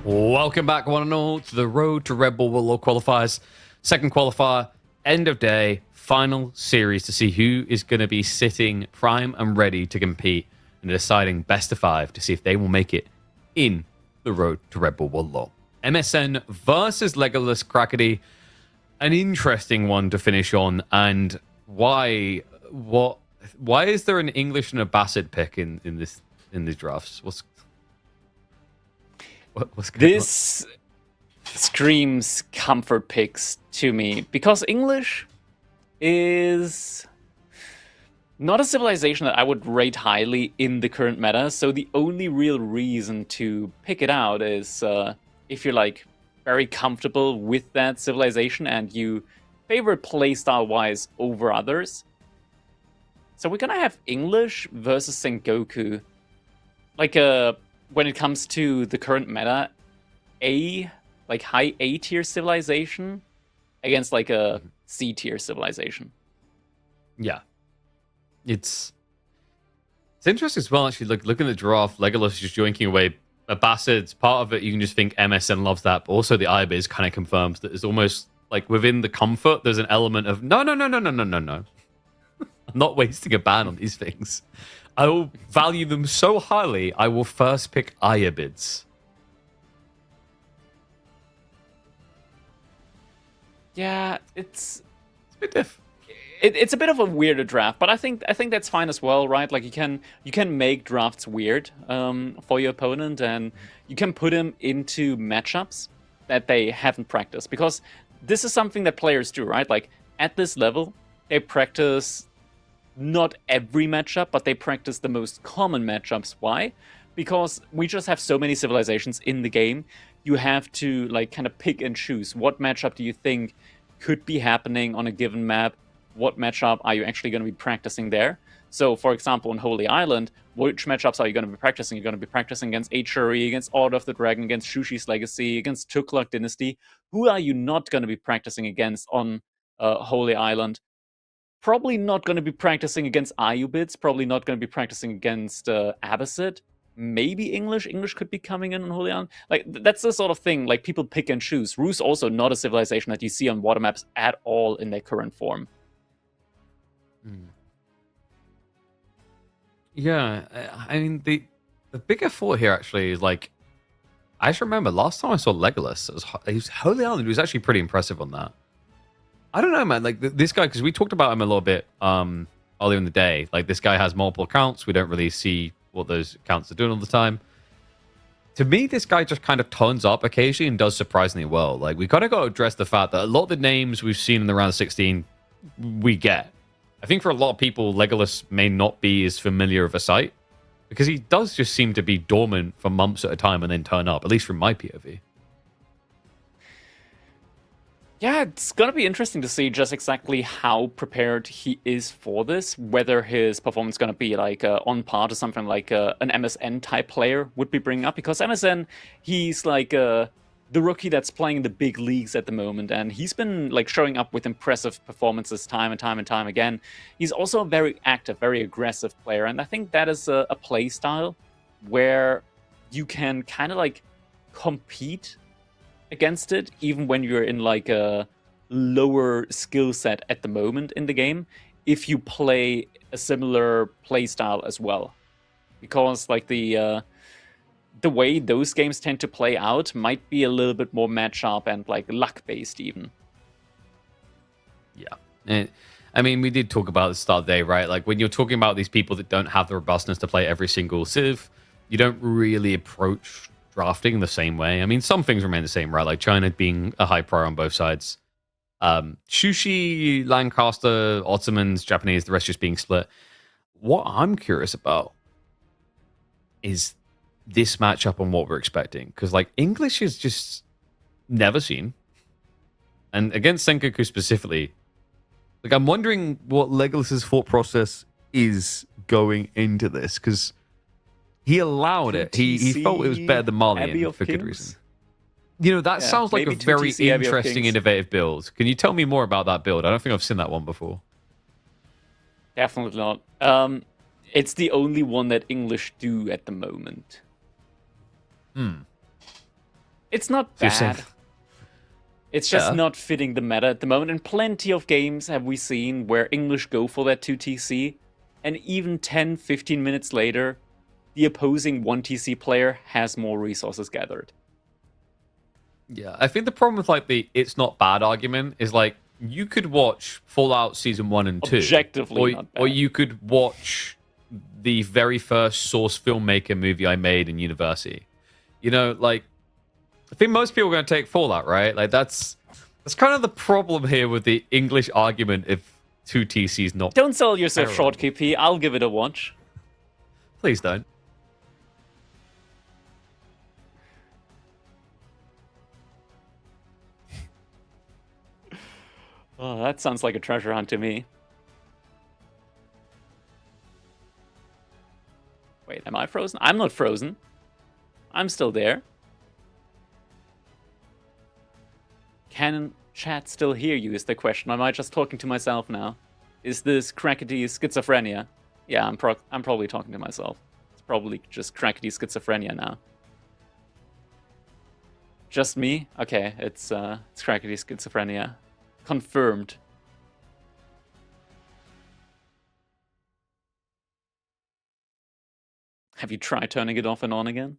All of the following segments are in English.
Welcome back, one and all, to the road to Red Bull Wololo qualifiers. Second qualifier, end of day, final series to see who is going to be sitting prime and ready to compete in a deciding best of five to see if they will make it in the road to Red Bull Wololo. MSN versus LegolaS Crackety. An interesting one to finish on, and why is there an English and a Bassett pick in these drafts? What's going on? This screams comfort picks to me because English is not a civilization that I would rate highly in the current meta. So the only real reason to pick it out is if you're like very comfortable with that civilization and you favor it playstyle wise over others. So we're gonna have English versus Sengoku. Like when it comes to the current meta, high A tier civilization against like a C tier civilization. Yeah, it's interesting as well. Actually, looking at the draft, LegolaS just joinking away. Bassett's part of it. You can just think MSN loves that, but also the IBIS kind of confirms that it's almost like within the comfort. There's an element of no. I'm not wasting a ban on these things. I will value them so highly, I will first pick Ayabids. Yeah, it's a bit diff. It's a bit of a weirder draft, but I think that's fine as well, right? Like you can make drafts weird for your opponent, and you can put him into matchups that they haven't practiced, because this is something that players do, right? Like at this level, they practice not every matchup, but they practice the most common matchups. Why? Because we just have so many civilizations in the game. You have to like kind of pick and choose. What matchup do you think could be happening on a given map? What matchup are you actually going to be practicing there? So, for example, on Holy Island, which matchups are you going to be practicing? You're going to be practicing against H-Shuri, against Order of the Dragon, against Shushi's Legacy, against Tukluk Dynasty. Who are you not going to be practicing against on Holy Island? Probably not going to be practicing against Ayubids, probably not going to be practicing against Abbasid. Maybe English. English could be coming in on Holy Island. Like, that's the sort of thing, like, people pick and choose. Rus also not a civilization that you see on water maps at all in their current form. Yeah, I mean, the bigger thought here actually is like, I just remember last time I saw LegolaS, it was Holy Island. It was actually pretty impressive on that. I don't know, man. Like this guy, because we talked about him a little bit earlier in the day. Like this guy has multiple accounts. We don't really see what those accounts are doing all the time. To me, this guy just kind of turns up occasionally and does surprisingly well. Like we kind of got to address the fact that a lot of the names we've seen in the round of 16, we get. I think for a lot of people, LegolaS may not be as familiar of a sight because he does just seem to be dormant for months at a time and then turn up, at least from my POV. Yeah, it's going to be interesting to see just exactly how prepared he is for this, whether his performance is going to be like on par to something like an MSN type player would be bringing up, because MSN, he's like the rookie that's playing in the big leagues at the moment, and he's been like showing up with impressive performances time and time again. He's also a very active, very aggressive player, and I think that is a play style where you can kind of like compete against it, even when you're in like a lower skill set at the moment in the game, if you play a similar play style as well, because like the way those games tend to play out might be a little bit more matchup and like luck based even. Yeah. And I mean, we did talk about the start of the day, right? Like when you're talking about these people that don't have the robustness to play every single civ, you don't really approach drafting the same way. I mean, some things remain the same, right? Like China being a high prior on both sides. Shushi, Lancaster, Ottomans, Japanese, the rest just being split. What I'm curious about is this matchup and what we're expecting. Because, like, English is just never seen. And against Sengoku specifically, like, I'm wondering what LegolaS's thought process is going into this. Because he allowed it. He felt it was better than Malian for good reason. You know, that sounds like a very interesting, innovative build. Can you tell me more about that build? I don't think I've seen that one before. Definitely not. It's the only one that English do at the moment. It's not So you're saying- bad. It's just Yeah. not fitting the meta at the moment. And plenty of games have we seen where English go for that 2TC, and even 10, 15 minutes later, the opposing 1TC player has more resources gathered. Yeah, I think the problem with like the "it's not bad" argument is like you could watch Fallout Season 1 and 2, Objectively not or bad. you could watch the very first Source filmmaker movie I made in university. You know, like I think most people are going to take Fallout, right? Like that's kind of the problem here with the English argument if 2TC is not. Don't sell yourself Terrible. short, KP. I'll give it a watch. Please don't. Oh, that sounds like a treasure hunt to me. Wait, am I frozen? I'm not frozen. I'm still there. Can chat still hear you is the question. Am I just talking to myself now? Is this crackety schizophrenia? Yeah, I'm probably talking to myself. It's probably just crackety schizophrenia now. Just me? Okay, it's crackety schizophrenia. Confirmed. Have you tried turning it off and on again?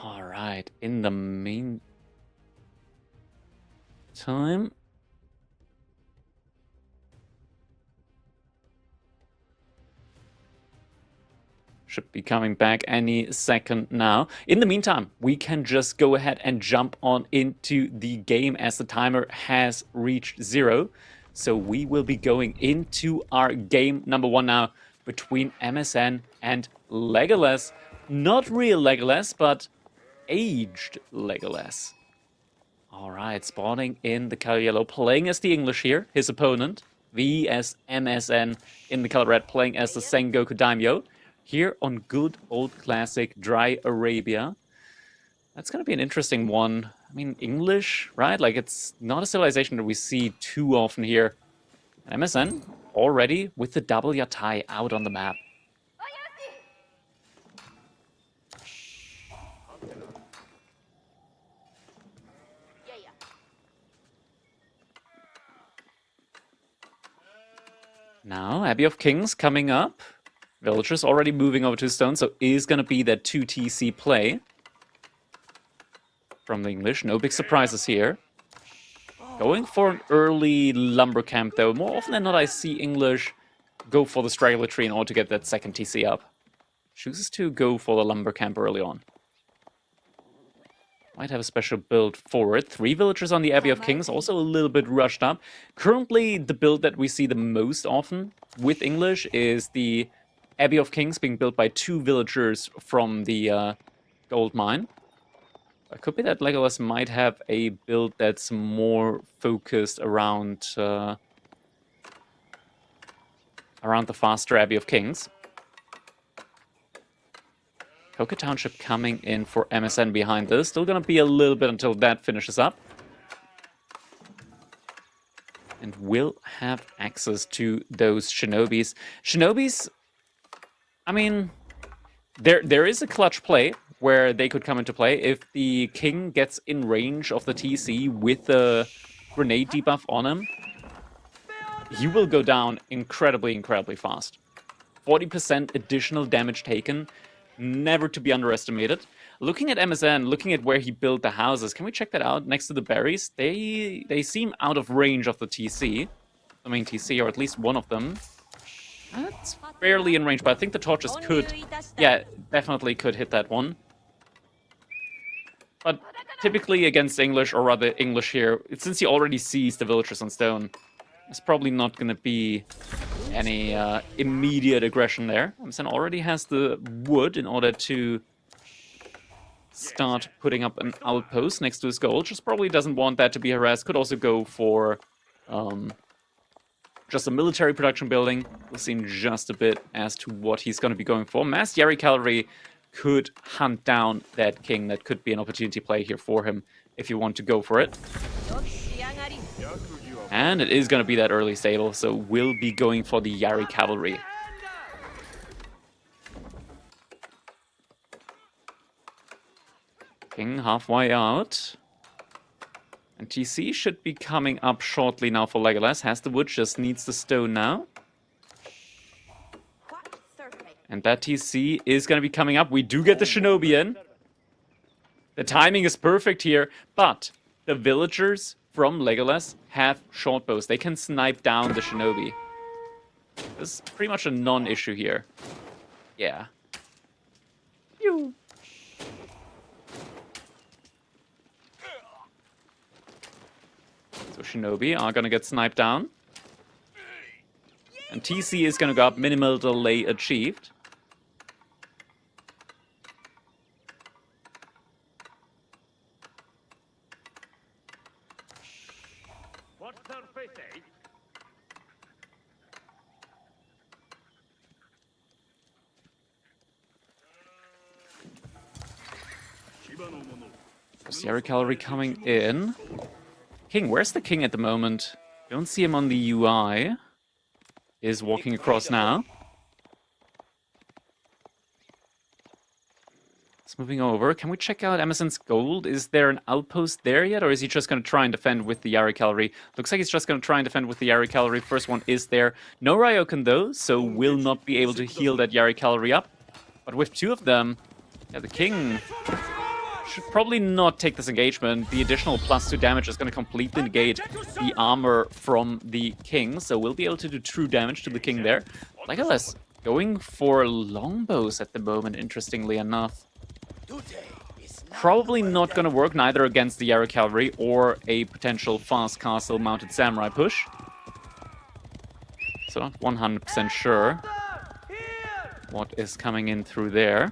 All right, in the meantime, should be coming back any second now. In the meantime, we can just go ahead and jump on into the game as the timer has reached 0. So we will be going into our game number 1 now between MSN and LegolaS. Not real LegolaS, but aged LegolaS. All right, spawning in the color yellow, playing as the English here. His opponent, VS MSN in the color red, playing as the Sengoku Daimyo. Here on good old classic Dry Arabia. That's going to be an interesting one. I mean, English, right? Like, it's not a civilization that we see too often here. And MSN already with the double Yatai out on the map. Now, Abbey of Kings coming up. Villagers already moving over to stone, so is going to be that 2TC play from the English. No big surprises here. Going for an early lumber camp, though. More often than not, I see English go for the straggler tree in order to get that second TC up. Chooses to go for the lumber camp early on. Might have a special build for it. 3 villagers on the Abbey of Kings, also a little bit rushed up. Currently, the build that we see the most often with English is the Abbey of Kings being built by 2 villagers from the gold mine. It could be that LegolaS might have a build that's more focused around around the faster Abbey of Kings. Koka Township coming in for MSN behind this. Still gonna be a little bit until that finishes up. And will have access to those Shinobis. Shinobis, I mean, there is a clutch play where they could come into play if the king gets in range of the TC with the grenade debuff on him. He will go down incredibly, incredibly fast. 40% additional damage taken, never to be underestimated. Looking at MSN, looking at where he built the houses, can we check that out? Next to the berries, they seem out of range of the TC, the main TC, or at least one of them. That's barely in range, but I think the torches could, yeah, definitely could hit that one. But typically against English, or rather English here, since he already sees the villagers on stone, there's probably not going to be any immediate aggression there. MSN already has the wood in order to start putting up an outpost next to his goal. Just probably doesn't want that to be harassed. Could also go for just a military production building. We'll see in just a bit as to what he's going to be going for. Mass Yari Cavalry could hunt down that king. That could be an opportunity play here for him if you want to go for it. And it is going to be that early stable, so we'll be going for the Yari cavalry. King halfway out. And TC should be coming up shortly now for LegolaS. Has the wood, just needs the stone now. And that TC is going to be coming up. We do get the shinobi in. The timing is perfect here, but the villagers from LegolaS have short bows. They can snipe down the shinobi. This is pretty much a non-issue here. Yeah. Pew. So shinobi are gonna get sniped down. And TC is gonna go up, minimal delay achieved. Yari cavalry coming in. King, where's the king at the moment? Don't see him on the UI. Is walking across now. It's moving over. Can we check out MSN's gold? Is there an outpost there yet, or is he just going to try and defend with the Yari cavalry? Looks like he's just going to try and defend with the Yari cavalry. First one is there. No Ryokan though, so will not be able to heal that Yari cavalry up. But with two of them, yeah, the king should probably not take this engagement. The additional +2 damage is going to completely negate the armor from the king, so we'll be able to do true damage to the king there. LegolaS going for longbows at the moment, interestingly enough. Probably not going to work neither against the Yari cavalry or a potential fast castle mounted samurai push. So not 100% sure what is coming in through there.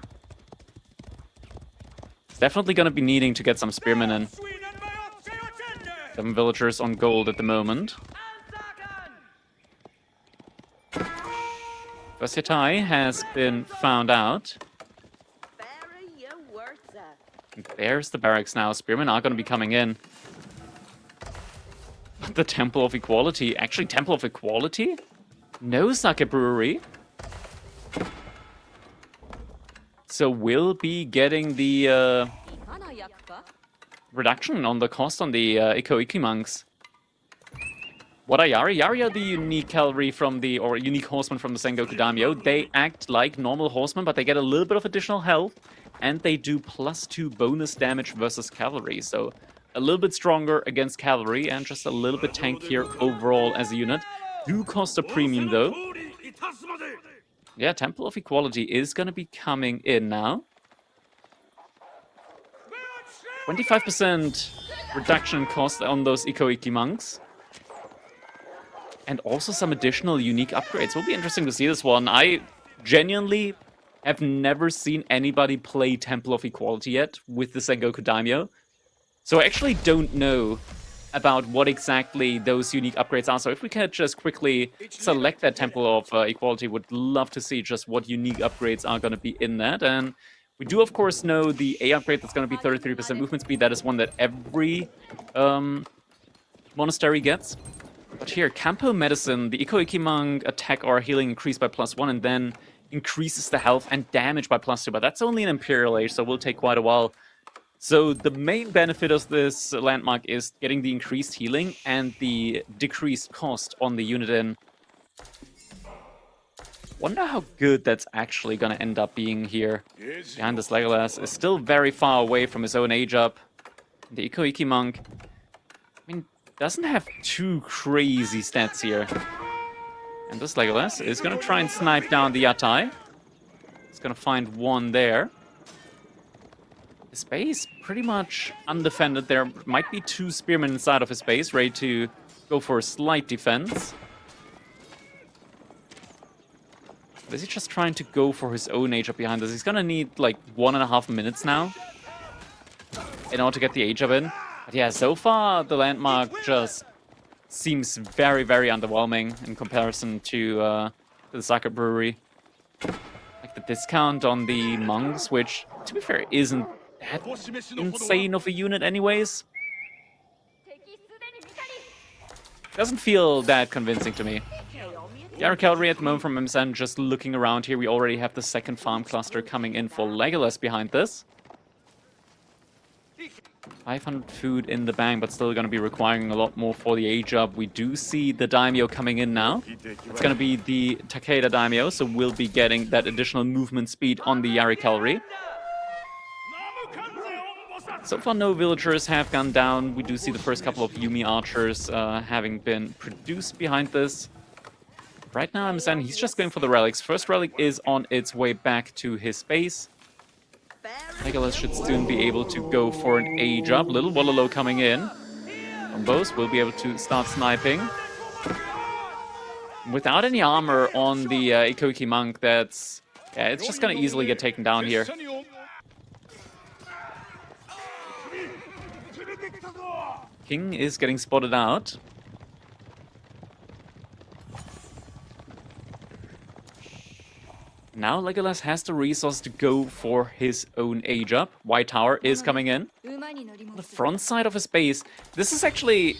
Definitely going to be needing to get some spearmen in. 7 villagers on gold at the moment. First Yatai has been found out. And there's the barracks now. Spearmen are going to be coming in. The Temple of Equality. Actually, Temple of Equality? No sake brewery. So we'll be getting the reduction on the cost on the Iko-Iki monks. What are Yari? Yari are the unique cavalry from the, or unique horsemen from the Sengoku Daimyo. They act like normal horsemen, but they get a little bit of additional health, and they do +2 bonus damage versus cavalry. So a little bit stronger against cavalry, and just a little bit tankier overall as a unit. Do cost a premium though. Yeah, Temple of Equality is going to be coming in now. 25% reduction in cost on those Iko-Iki monks. And also some additional unique upgrades. Will be interesting to see this one. I genuinely have never seen anybody play Temple of Equality yet with the Sengoku Daimyo. So I actually don't know about what exactly those unique upgrades are. So if we can just quickly select that Temple of Equality, would love to see just what unique upgrades are going to be in that. And we do, of course, know the A upgrade that's going to be 33% movement speed. That is one that every monastery gets. But here, Campo Medicine, the Iko-Iki monk attack or healing increased by +1, and then increases the health and damage by +2. But that's only an Imperial Age, so it will take quite a while. So the main benefit of this landmark is getting the increased healing and the decreased cost on the unit in. Wonder how good that's actually going to end up being here. Behind this LegolaS is still very far away from his own age up. The Iko-Iki monk, I mean, doesn't have too crazy stats here. And this LegolaS is going to try and snipe down the Yatai. It's going to find one there. His base pretty much undefended. There might be 2 spearmen inside of his base, ready to go for a slight defense. But is he just trying to go for his own age up behind us? He's gonna need like 1.5 minutes now in order to get the age up in. But yeah, so far the landmark just seems very, very underwhelming in comparison to the sake brewery. Like the discount on the monks, which, to be fair, isn't that insane of a unit anyways. Doesn't feel that convincing to me. The Air Cavalry at the moment from MSN, just looking around here, we already have the second farm cluster coming in for LegolaS behind this. 500 food in the bank, but still going to be requiring a lot more for the A-job. We do see the Daimyo coming in now. It's going to be the Takeda Daimyo, so we'll be getting that additional movement speed on the Yari Cavalry. So far, no villagers have gone down. We do see the first couple of Yumi archers having been produced behind this. Right now, MSN, he's just going for the relics. First relic is on its way back to his base. LegolaS should soon be able to go for an A-job. Little Wololo coming in. Combos will be able to start sniping. Without any armor on the Ikoki monk, that's... yeah, it's just gonna easily get taken down here. King is getting spotted out. Now LegolaS has the resource to go for his own A-job. White Tower is coming in. On the front side of his base, this is actually...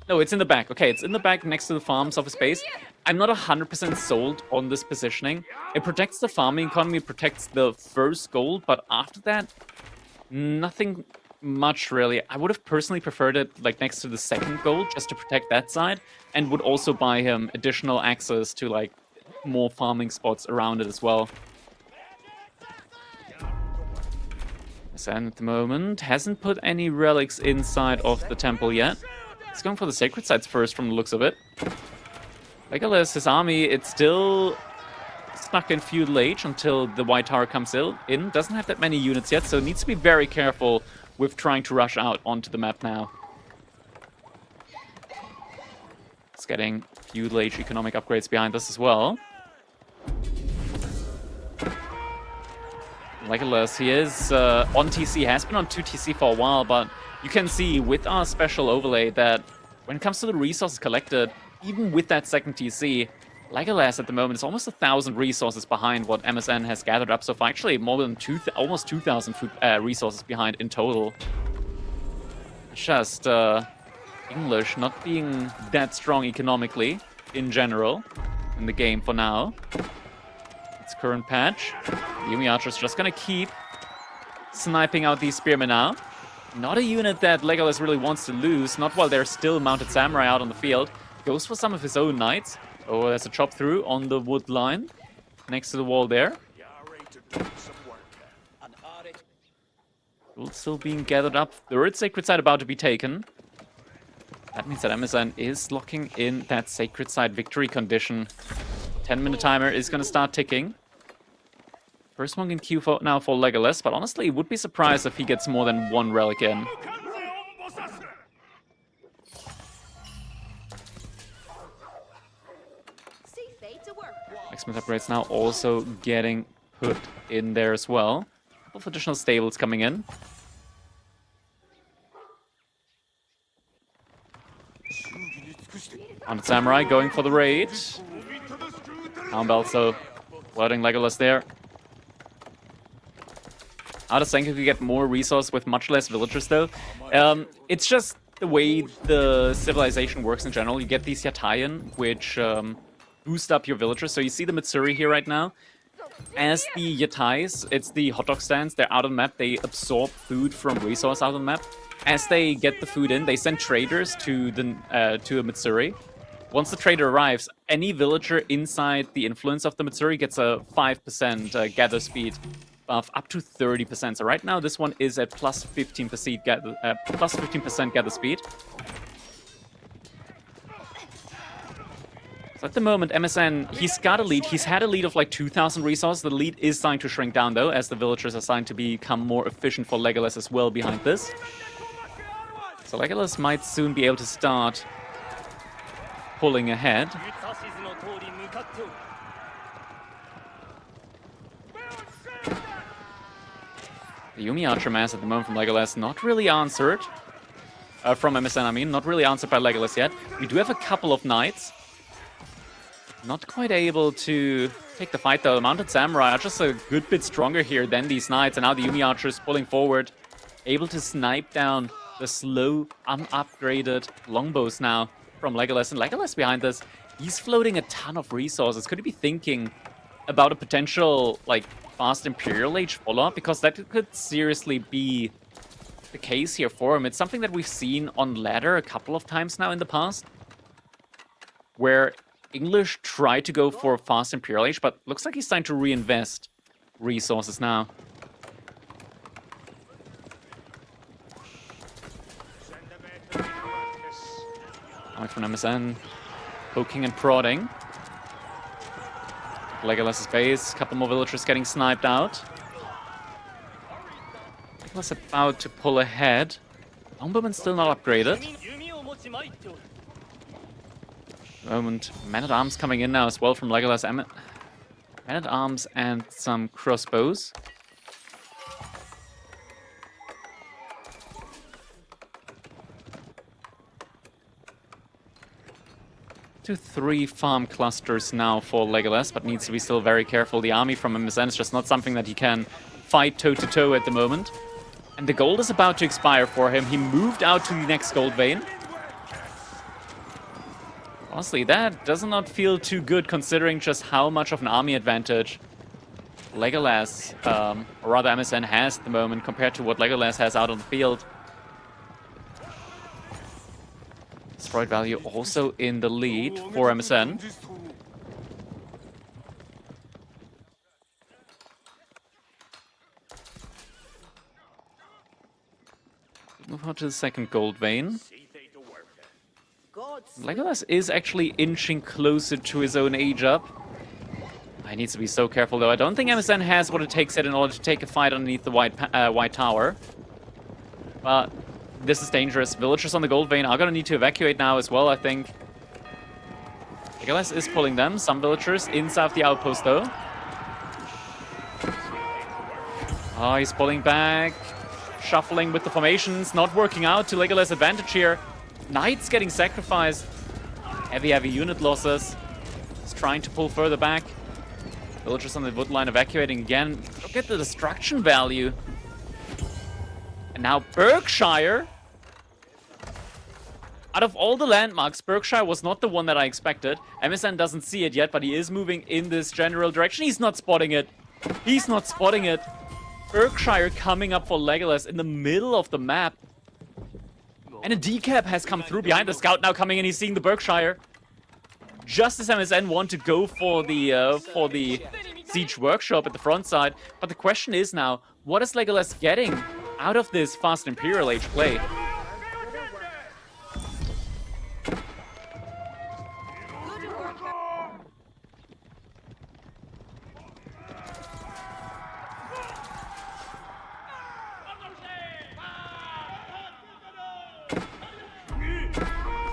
no, it's in the back. Okay, it's in the back next to the farms of his base. I'm not 100% sold on this positioning. It protects the farming economy, protects the first gold, but after that, nothing much really. I would have personally preferred it like next to the second gold, just to protect that side, and would also buy him additional access to like more farming spots around it as well. MSN at the moment hasn't put any relics inside of the temple yet. He's going for the sacred sites first from the looks of it. LegolaS, his army, it's still stuck in feudal age until the White Tower comes in. Doesn't have that many units yet, so needs to be very careful with trying to rush out onto the map now. It's getting feudal age economic upgrades behind us as well. LegolaS, he is on TC, has been on 2 TC for a while, but you can see with our special overlay that when it comes to the resources collected, even with that second TC, LegolaS at the moment is almost 1,000 resources behind what MSN has gathered up so far. Actually, more than almost 2,000 resources behind in total. It's just English not being that strong economically in general in the game for now. It's current patch. Yumi Archer's just gonna keep sniping out these spearmen now. Not a unit that LegolaS really wants to lose, not while there's still mounted samurai out on the field. Goes for some of his own knights. Oh, there's a chop through on the wood line next to the wall there. Gold still being gathered up. Third sacred site about to be taken. That means that MSN is locking in that sacred site victory condition. 10-minute timer is going to start ticking. First one in queue now for LegolaS, but honestly, would be surprised if he gets more than one relic in. Blacksmith upgrades now also getting put in there as well. A couple of additional stables coming in. On the samurai going for the raid. Hound also flooding LegolaS there. Out of Senku could get more resource with much less villagers though. It's just the way the civilization works in general. You get these Yatayan, which boost up your villagers. So you see the Mitsuri here right now. As the Yatais, it's the hot dog stands, they're out on the map, they absorb food from resource out on the map. As they get the food in, they send traders to the to a Mitsuri. Once the trader arrives, any villager inside the influence of the Mitsuri gets a 5% gather speed buff up to 30%. So right now this one is at plus 15% gather speed. So at the moment, MSN, he's got a lead. He's had a lead of like 2,000 resources. The lead is starting to shrink down though, as the villagers are starting to become more efficient for LegolaS as well behind this. So LegolaS might soon be able to start pulling ahead. The Yumi Archer mass at the moment from LegolaS not really answered. From MSN, I mean, not really answered by LegolaS yet. We do have a couple of knights. Not quite able to take the fight though. The Mounted Samurai are just a good bit stronger here than these Knights, and now the Yumi Archers pulling forward, able to snipe down the slow, unupgraded longbows now from LegolaS. And LegolaS behind this, he's floating a ton of resources. Could he be thinking about a potential, like, fast Imperial Age follow-up? Because that could seriously be the case here for him. It's something that we've seen on ladder a couple of times now in the past, where English tried to go for a fast Imperial Age, but looks like he's starting to reinvest resources now. Coming from MSN, poking and prodding. LegolaS's base, a couple more villagers getting sniped out. LegolaS about to pull ahead. Longbowman still not upgraded. Moment, Man-at-Arms coming in now as well from LegolaS. Man-at-Arms and some crossbows. 2-3 farm clusters now for LegolaS, but needs to be still very careful. The army from MSN is just not something that he can fight toe-to-toe at the moment. And the gold is about to expire for him. He moved out to the next gold vein. Honestly, that does not feel too good considering just how much of an army advantage LegolaS, or rather MSN, has at the moment compared to what LegolaS has out on the field. Destroyed value also in the lead for MSN. Move on to the second gold vein. LegolaS is actually inching closer to his own age up. He needs to be so careful though. I don't think MSN has what it takes in order to take a fight underneath the white tower. But this is dangerous. Villagers on the gold vein are going to need to evacuate now as well, I think. LegolaS is pulling them. Some villagers inside the outpost, though. Oh, he's pulling back. Shuffling with the formations. Not working out to LegolaS' advantage here. Knights getting sacrificed. Heavy unit losses. He's trying to pull further back. Villagers on the wood line evacuating again. Look at the destruction value. And now Berkshire. Out of all the landmarks, Berkshire was not the one that I expected. MSN doesn't see it yet, but he is moving in this general direction. He's not spotting it. He's not spotting it. Berkshire coming up for LegolaS in the middle of the map. And a decap has come through behind the scout now coming in. He's seeing the Berkshire. Just as MSN want to go for the siege workshop at the front side. But the question is now, what is LegolaS getting out of this fast Imperial Age play?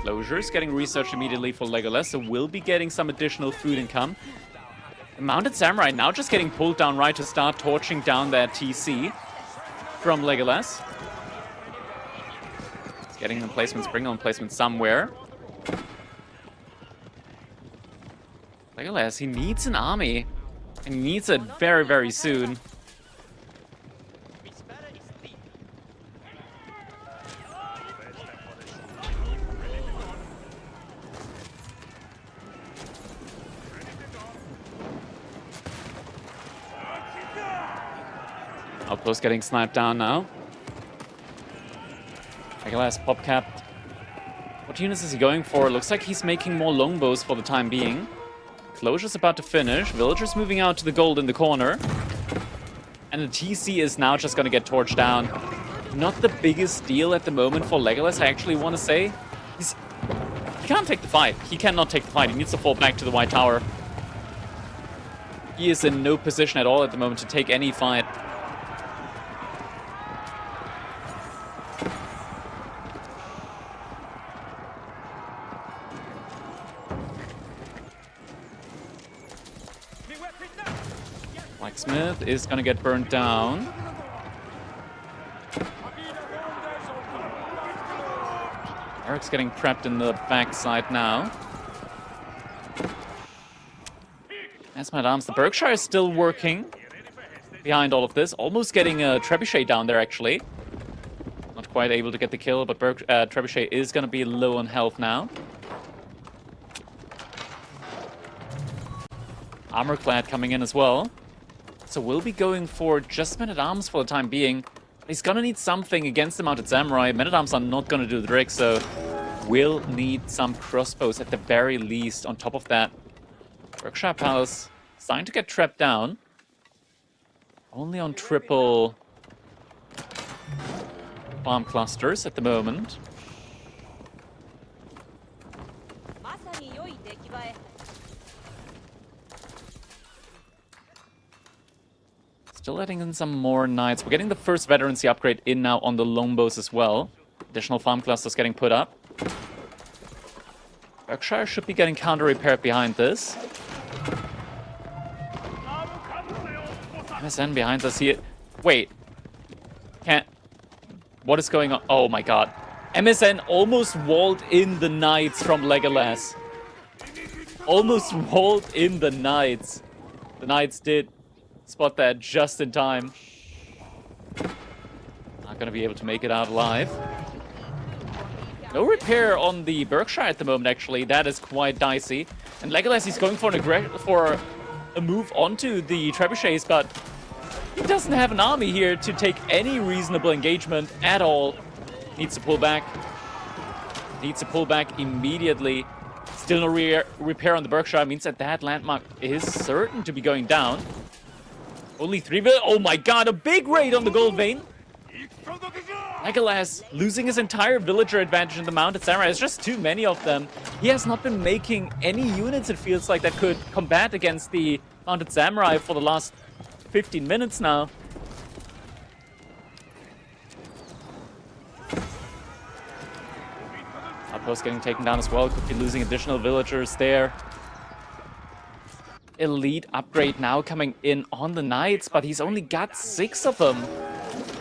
Closures getting researched immediately for LegolaS, so we'll be getting some additional food income. The Mounted Samurai now just getting pulled down right to start torching down that TC from LegolaS. It's getting the placements, bringing on placements somewhere. LegolaS, he needs an army, and he needs it very, very soon. Outpost getting sniped down now. LegolaS pop capped. What units is he going for? Looks like he's making more longbows for the time being. Closure's about to finish. Villagers moving out to the gold in the corner. And the TC is now just going to get torched down. Not the biggest deal at the moment for LegolaS, I actually want to say. He can't take the fight. He cannot take the fight. He needs to fall back to the white tower. He is in no position at all at the moment to take any fight. Blacksmith is going to get burned down. Eric's getting prepped in the backside now. As my arms, the Berkshire is still working behind all of this. Almost getting a Trebuchet down there, actually. Not quite able to get the kill, but Trebuchet is going to be low on health now. Armorclad coming in as well. So we'll be going for just Men-at-Arms for the time being. He's going to need something against the Mounted Samurai. Men-at-Arms are not going to do the trick, so we'll need some crossbows at the very least on top of that. Berkshire Palace starting to get trapped down. Only on triple bomb clusters at the moment. Still letting in some more knights. We're getting the first veterancy upgrade in now on the longbows as well. Additional farm clusters getting put up. Berkshire should be getting counter-repaired behind this. MSN behind us here. Wait. Can't... What is going on? Oh my god. MSN almost walled in the knights from LegolaS. Almost walled in the knights. The knights did spot that just in time. Not gonna be able to make it out alive. No repair on the Berkshire at the moment, actually. That is quite dicey. And LegolaS is going for a move onto the trebuchets, but he doesn't have an army here to take any reasonable engagement at all. Needs to pull back. Needs to pull back immediately. Still no repair on the Berkshire. Means that landmark is certain to be going down. Only 3 villas. Oh my god, a big raid on the gold vein. LegolaS losing his entire villager advantage in the Mounted Samurai. There's just too many of them. He has not been making any units, it feels like, that could combat against the Mounted Samurai for the last 15 minutes now. Outpost getting taken down as well. Could be losing additional villagers there. Elite upgrade now coming in on the knights, but he's only got 6 of them.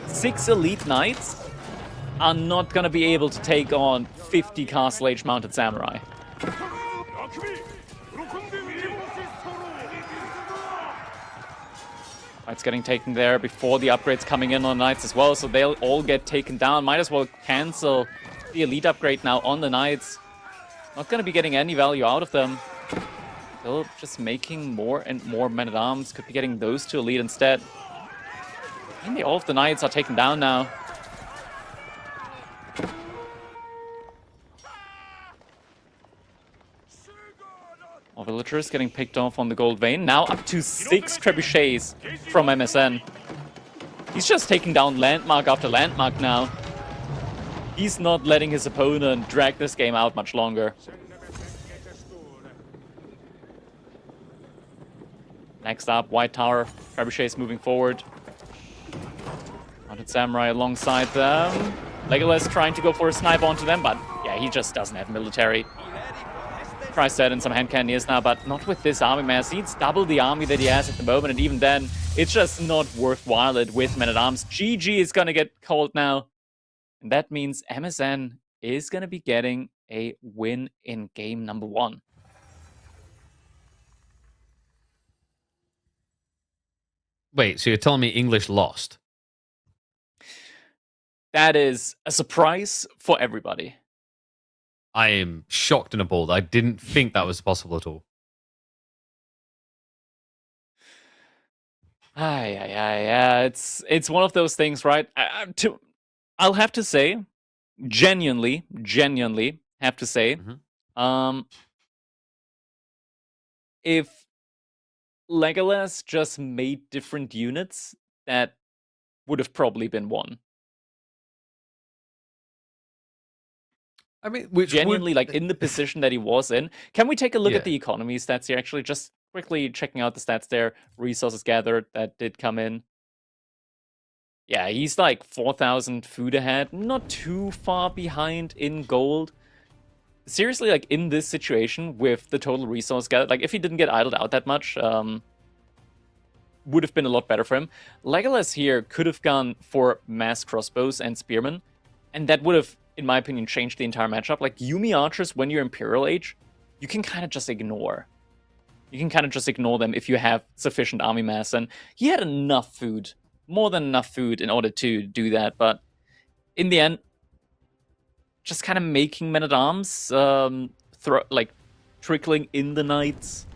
6 elite knights are not gonna be able to take on 50 Castle Age Mounted Samurai. Knights getting taken there before the upgrades coming in on knights as well, so they'll all get taken down. Might as well cancel the elite upgrade now on the knights. Not gonna be getting any value out of them. Still just making more and more men-at-arms. Could be getting those to elite instead. Maybe all of the knights are taken down now. All villagers getting picked off on the gold vein. Now up to 6 trebuchets from MSN. He's just taking down landmark after landmark now. He's not letting his opponent drag this game out much longer. Next up, White Tower. Trebuchets moving forward. Mounted Samurai alongside them. LegolaS trying to go for a snipe onto them, but yeah, he just doesn't have military. Tries that in some hand cannoneers now, but not with this army mass. He needs double the army that he has at the moment, and even then, it's just not worthwhile it with men-at-arms. GG is gonna get called now, and that means MSN is gonna be getting a win in game number 1. Wait, so you're telling me English lost? That is a surprise for everybody. I am shocked and appalled. I didn't think that was possible at all. Yeah. It's one of those things, right? I'll have to say, genuinely have to say, if LegolaS just made different units, that would have probably been won. I mean, genuinely, like, in the position that he was in. Can we take a look at the economy stats here? Actually, just quickly checking out the stats there. Resources gathered, that did come in. Yeah, he's like 4,000 food ahead. Not too far behind in gold. Seriously, like, in this situation with the total resource gathered, like, if he didn't get idled out that much, would have been a lot better for him. LegolaS here could have gone for mass crossbows and spearmen, and that would have, in my opinion, changed the entire matchup. Like, Yumi archers, when you're Imperial Age, you can kind of just ignore. You can kind of just ignore them if you have sufficient army mass. And he had enough food, more than enough food in order to do that. But in the end, just kind of making men-at-arms, like trickling in the knights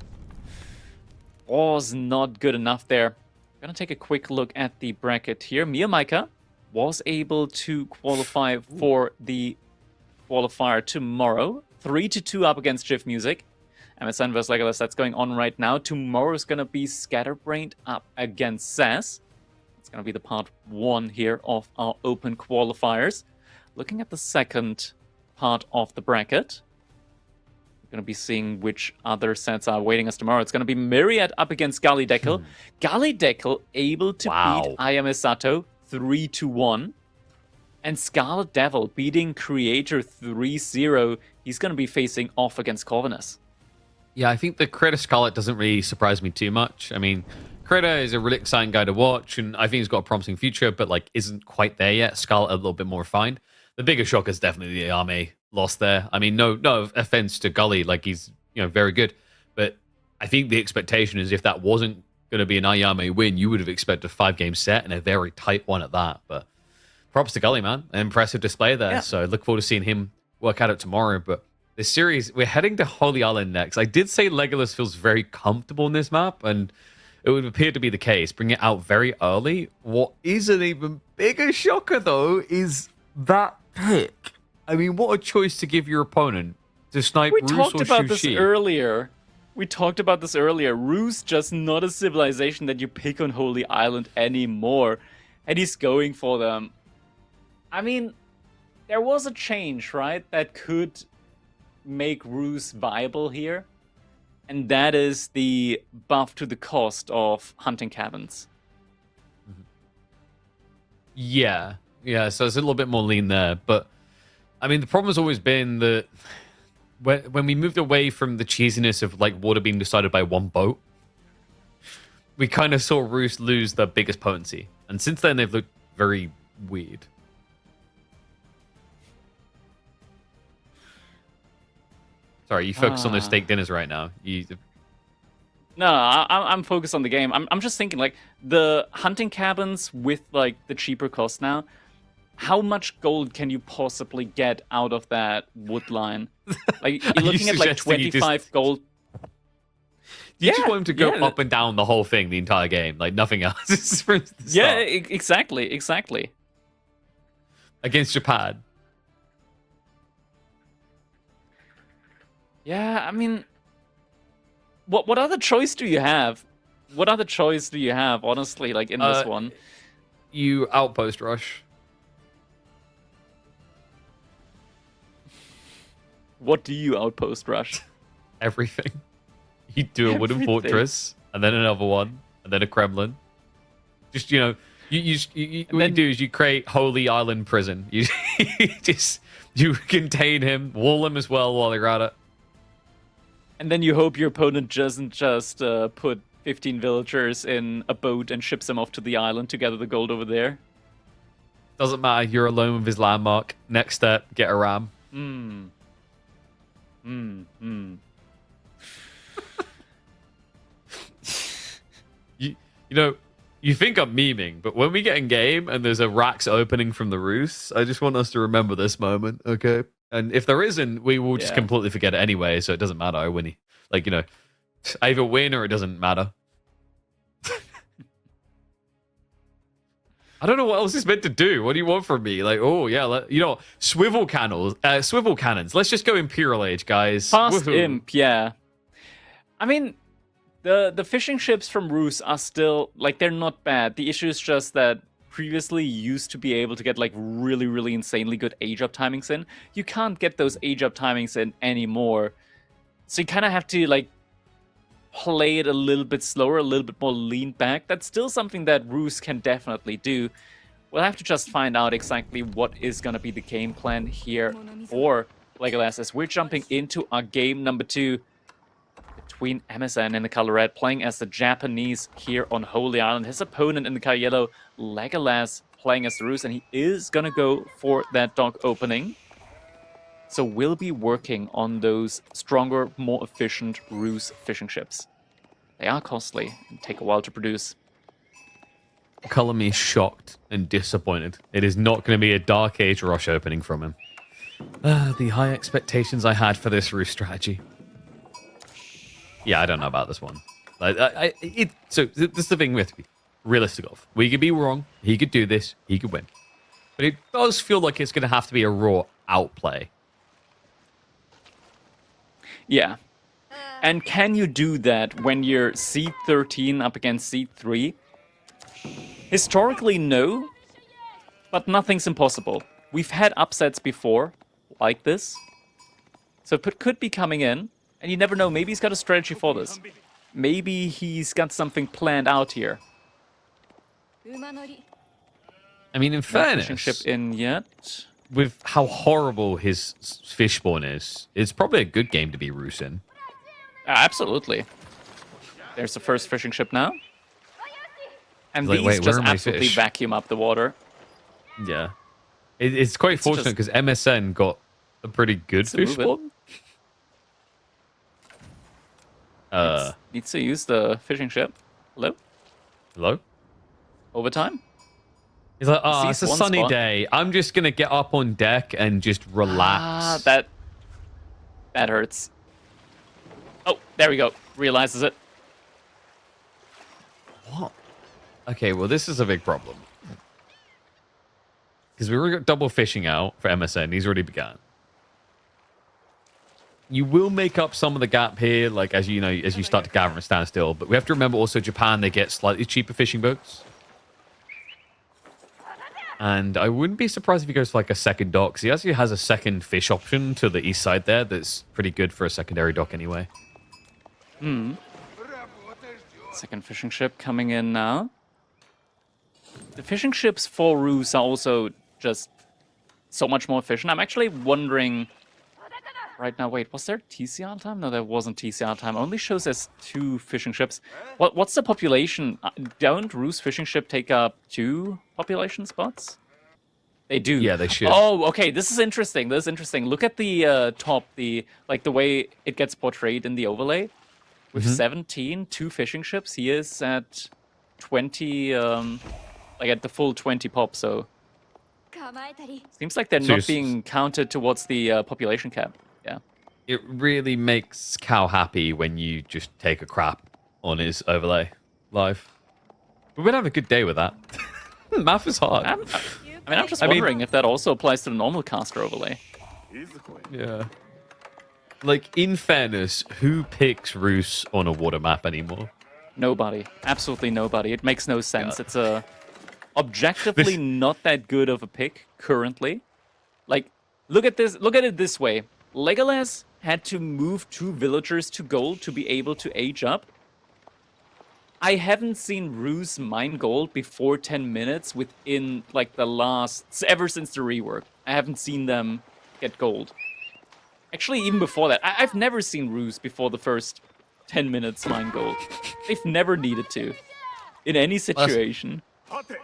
was not good enough there. Gonna take a quick look at the bracket here. Mia was able to qualify for the qualifier tomorrow. 3-2 up against Shift Music. MSN vs LegolaS, that's going on right now. Tomorrow's gonna be Scatterbrained up against Sass. It's gonna be the part 1 here of our open qualifiers. Looking at the second part of the bracket, we're going to be seeing which other sets are awaiting us tomorrow. It's going to be Myriad up against Galideckel. Galideckel able to beat Ayame Sato 3-1. And Scarlet Devil beating Creator 3-0. He's going to be facing off against Corvinus. Yeah, I think the Creator Scarlet doesn't really surprise me too much. I mean, Creator is a really exciting guy to watch, and I think he's got a promising future, but like isn't quite there yet. Scarlet a little bit more refined. The bigger shock is definitely the Ayame loss there. I mean, no offense to Gully, like he's very good, but I think the expectation is if that wasn't going to be an Ayame win, you would have expected a 5-game set and a very tight one at that. But props to Gully, man, an impressive display there. Yeah. So I look forward to seeing him work out tomorrow. But this series, we're heading to Holy Island next. I did say LegolaS feels very comfortable in this map, and it would appear to be the case. Bring it out very early. What is an even bigger shocker, though, is that pick. I mean, what a choice to give your opponent to snipe Roos or Shu Shi. We talked about this earlier. Roos just not a civilization that you pick on Holy Island anymore. And he's going for them. I mean, there was a change, right, that could make Roos viable here. And that is the buff to the cost of hunting cabins. Yeah, so it's a little bit more lean there. But, I mean, the problem has always been that when we moved away from the cheesiness of, like, water being decided by one boat, we kind of saw Roos lose the biggest potency. And since then, they've looked very weird. Sorry, you focus on those steak dinners right now. No, I'm focused on the game. I'm just thinking, like, the hunting cabins with, like, the cheaper cost now, how much gold can you possibly get out of that wood line? Like, you're looking at, like, 25 gold. You just want him to go up and down the whole thing, the entire game, like nothing else. Yeah, exactly. Against Japan. Yeah, I mean, what other choice do you have? What other choice do you have, honestly, like, in this one? You outpost rush. What do you outpost rush? Everything. You do a wooden fortress, and then another one, and then a Kremlin. Just, what you do is you create Holy Island Prison. You contain him, wall him as well while you're at it. And then you hope your opponent doesn't just put 15 villagers in a boat and ships them off to the island to gather the gold over there. Doesn't matter, you're alone with his landmark. Next step, get a ram. You think I'm memeing, but when we get in game and there's a racks opening from the roofs, I just want us to remember this moment, okay? And if there isn't, we will just completely forget it anyway, so it doesn't matter. I win. Like, I either win or it doesn't matter. I don't know what else it's meant to do. What do you want from me? Like, swivel cannons. Let's just go Imperial Age, guys. Fast Imp, yeah. I mean, the fishing ships from Roos are still, like, they're not bad. The issue is just that previously you used to be able to get, like, really, really insanely good age-up timings in. You can't get those age-up timings in anymore. So you kind of have to, like, play it a little bit slower, a little bit more lean back. That's still something that Roos can definitely do. We'll have to just find out exactly what is going to be the game plan here for LegolaS as we're jumping into our game number 2 between MSN in the color red, playing as the Japanese here on Holy Island. His opponent in the color yellow, LegolaS, playing as the Roos, and he is going to go for that dock opening. So we'll be working on those stronger, more efficient Roos fishing ships. They are costly and take a while to produce. Color me shocked and disappointed. It is not going to be a Dark Age rush opening from him. The high expectations I had for this Roost strategy. Yeah, I don't know about this one. So this is the thing with realistic golf. We could be wrong. He could do this. He could win. But it does feel like it's going to have to be a raw outplay. Yeah. And can you do that when you're seed 13 up against seed 3? Historically, no. But nothing's impossible. We've had upsets before, like this. So it could be coming in. And you never know, maybe he's got a strategy for this. Maybe he's got something planned out here. I mean, in fairness, fishing ship in yet. With how horrible his fish spawn is, it's probably a good game to be Roos in. Absolutely. There's the first fishing ship now. And like, these wait, just absolutely vacuum up the water. Yeah. It's quite fortunate because MSN got a pretty good fish spawn. Needs to use the fishing ship. Hello? Hello? Overtime? He's like, it's a sunny day. I'm just going to get up on deck and just relax. That hurts. Oh, there we go. Realizes it. What? Okay, well, this is a big problem. Because we already got double fishing out for MSN. He's already begun. You will make up some of the gap here, like as you start to gather and stand still. But we have to remember also Japan, they get slightly cheaper fishing boats. And I wouldn't be surprised if he goes for like a second dock, because he actually has a second fish option to the east side there that's pretty good for a secondary dock anyway. Second fishing ship coming in now. The fishing ships for Roos are also just so much more efficient. I'm actually wondering right now, wait, was there TCR time? No, there wasn't TCR time. Only shows as 2 fishing ships. What's the population? Don't Roos fishing ship take up 2 population spots? They do. Yeah, they should. Oh, okay. This is interesting. This is interesting. Look at the top, the way it gets portrayed in the overlay. With 17, 2 fishing ships, he is at 20, like at the full 20 pop, so... Seems like they're not being counted towards the population cap. Yeah. It really makes Cal happy when you just take a crap on his overlay live. We're going to have a good day with that. Math is hard. I'm just wondering if that also applies to the normal caster overlay. Yeah. Like, in fairness, who picks Roos on a water map anymore? Nobody. Absolutely nobody. It makes no sense. God. It's a objectively not that good of a pick currently. Like, look at this. Look at it this way. LegolaS had to move 2 villagers to gold to be able to age up. I haven't seen Roos mine gold before 10 minutes within, like, ever since the rework. I haven't seen them get gold. Actually, even before that. I've never seen Roos before the first 10 minutes mine gold. They've never needed to. In any situation.